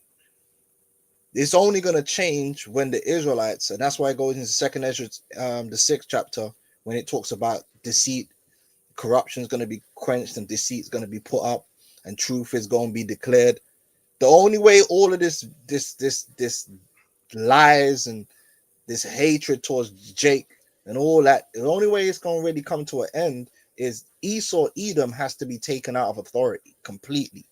It's only going to change when the Israelites, and that's why it goes into Second Ezra, the 6th chapter, when it talks about deceit, corruption is going to be quenched, and deceit is going to be put up, and truth is going to be declared. The only way all of this lies and this hatred towards Jake and all that, the only way it's going to really come to an end is Esau, Edom has to be taken out of authority completely.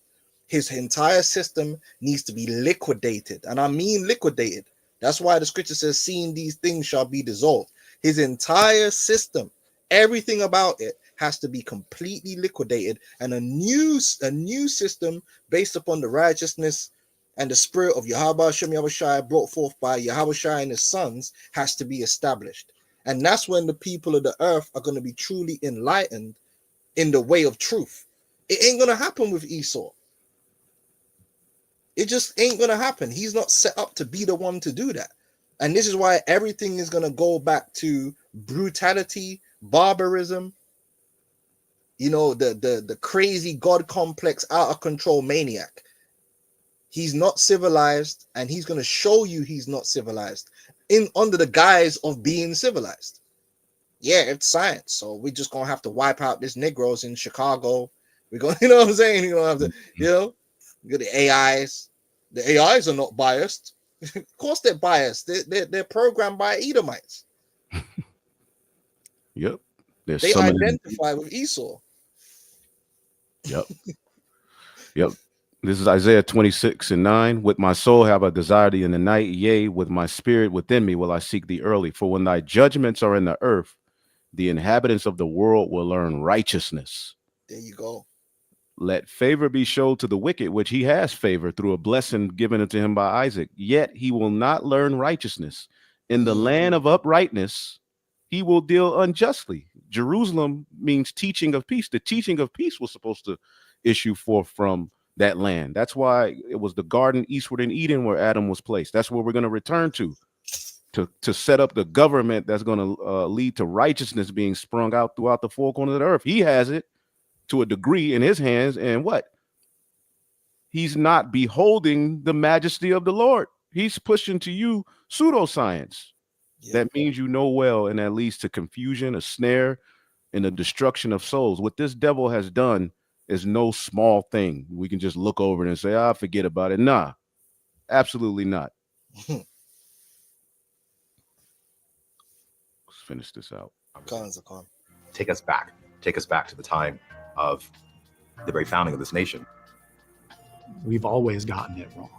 His entire system needs to be liquidated. And I mean liquidated. That's why the scripture says, seeing these things shall be dissolved. His entire system, Everything about it has to be completely liquidated, and a new system based upon the righteousness and the spirit of Yahweh Hashem Yahweh Shai brought forth by Yahweh Shai and his sons has to be established. And that's when the people of the earth are going to be truly enlightened in the way of truth. It ain't going to happen with Esau. It just ain't going to happen. He's not set up to be the one to do that. And this is why everything is going to go back to brutality, barbarism, you know, the crazy God complex, out of control maniac. He's not civilized, and he's going to show you he's not civilized under the guise of being civilized. Yeah, it's science, so we're just going to have to wipe out these Negroes in Chicago. We're going, you know what I'm saying? You're going to have to, you know, get the AIs. The AIs are not biased. Of course they're biased. They're programmed by Edomites. Yep. They identify with Esau. Yep. Yep. This is Isaiah 26:9. With my soul have I desired thee in the night, yea, with my spirit within me will I seek thee early. For when thy judgments are in the earth, the inhabitants of the world will learn righteousness. There you go. Let favor be showed to the wicked, which he has favor through a blessing given unto him by Isaac. Yet he will not learn righteousness. In the land of uprightness, he will deal unjustly. Jerusalem means teaching of peace. The teaching of peace was supposed to issue forth from that land. That's why it was the garden eastward in Eden where Adam was placed. That's where we're going to return to set up the government that's going to lead to righteousness being sprung out throughout the four corners of the earth. He has it to a degree in his hands, and what? He's not beholding the majesty of the Lord. He's pushing to you pseudoscience. That means you know well, and that leads to confusion, a snare, and the destruction of souls. What this devil has done is no small thing. We can just look over it and say, forget about it. Nah, absolutely not. Let's finish this out. Take us back to the time of the very founding of this nation. We've always gotten it wrong.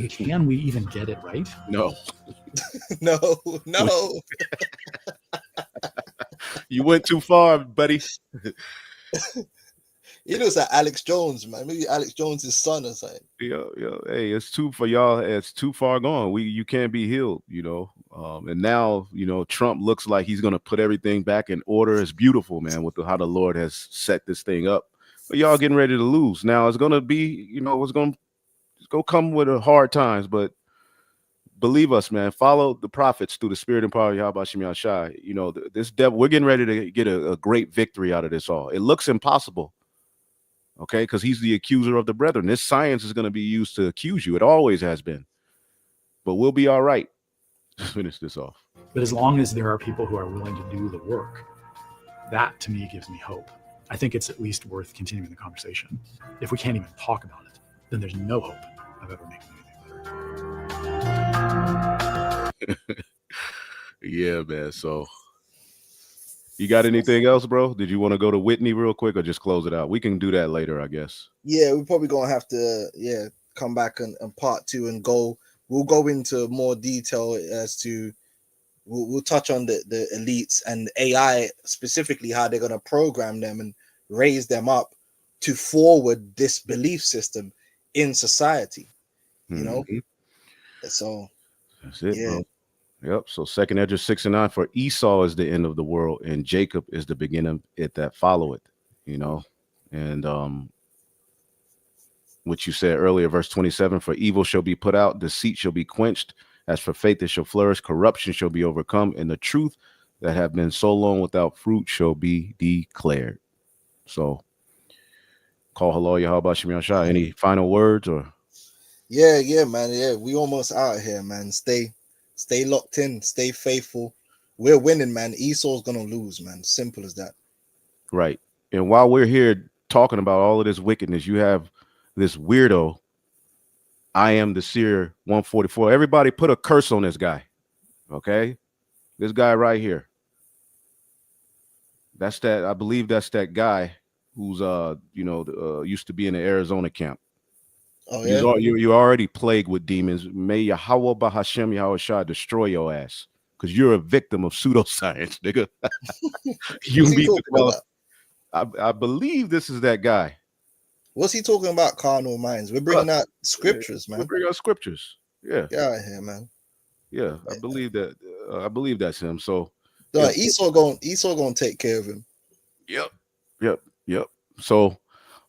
Can we even get it right? No. No. You went too far, buddy. It looks like Alex Jones, man. Maybe Alex Jones' son or something. Yo, hey, it's too for y'all. It's too far gone. You can't be healed, you know. And now, you know, Trump looks like he's gonna put everything back in order. It's beautiful, man, with how the Lord has set this thing up. But y'all getting ready to lose. Now it's gonna be, you know, it's gonna come with hard times, but believe us, man. Follow the prophets through the spirit and power of Yahweh Shem Yahshai. You know, this devil. We're getting ready to get a great victory out of this all. It looks impossible. Okay, because he's the accuser of the brethren. This science is going to be used to accuse you. It always has been. But we'll be all right. Finish this off. But as long as there are people who are willing to do the work, that to me gives me hope. I think it's at least worth continuing the conversation. If we can't even talk about it, then there's no hope of ever making anything better. Yeah, man. So you got anything else, bro? Did you want to go to Whitney real quick or just close it out? We can do that later, I guess. Yeah, we're probably gonna have to come back and part two and we'll go into more detail as to we'll touch on the elites and AI specifically, how they're gonna program them and raise them up to forward this belief system in society. You know? So that's it, bro. Yep. So 2nd Esdras 6:9, for Esau is the end of the world, and Jacob is the beginning of it that followeth. You know, and what you said earlier, verse 27, for evil shall be put out, deceit shall be quenched. As for faith, it shall flourish, corruption shall be overcome, and the truth that have been so long without fruit shall be declared. So, call hello, Yahweh Shem Yahshai. Any final words or? Yeah, man. Yeah, we almost out here, man. Stay locked in, stay faithful. We're winning, man. Esau's gonna lose, man. Simple as that. Right. And while we're here talking about all of this wickedness, you have this weirdo, I am the seer 144. Everybody put a curse on this guy. Okay. This guy right here. I believe that's that guy who's used to be in the Arizona camp. Oh, yeah. You're already plagued with demons. May Yahweh Bahashem Yahweh Shah destroy your ass. because you're a victim of pseudoscience, nigga. What's he talking about? I believe this is that guy. What's he talking about? Carnal minds. We're bringing out scriptures, man. We're bringing out scriptures. Yeah. Get out of here, man. Yeah, I believe that. I believe that's him. So no, Esau gonna take care of him. Yep. So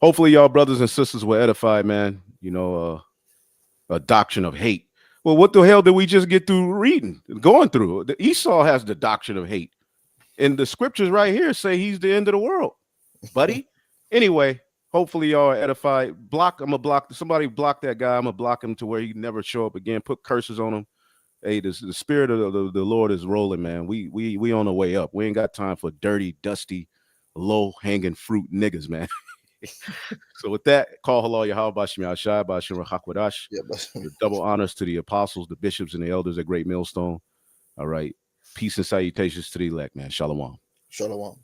hopefully y'all brothers and sisters were edified, man. You know, a doctrine of hate. Well, what the hell did we just get through reading, going through? The Esau has the doctrine of hate. And the scriptures right here say he's the end of the world, buddy. Anyway, hopefully y'all are edified. I'm gonna block somebody, block that guy. I'm gonna block him to where he never show up again. Put curses on him. Hey, the spirit of the Lord is rolling, man. We on the way up. We ain't got time for dirty, dusty, low hanging fruit niggas, man. So with that, call halal Yahweh Bashim Yashai Bashim Rachakwadash. Double honors to the apostles, the bishops, and the elders at Great Millstone. All right. Peace and salutations to the elect, man. Shalom. Shalom.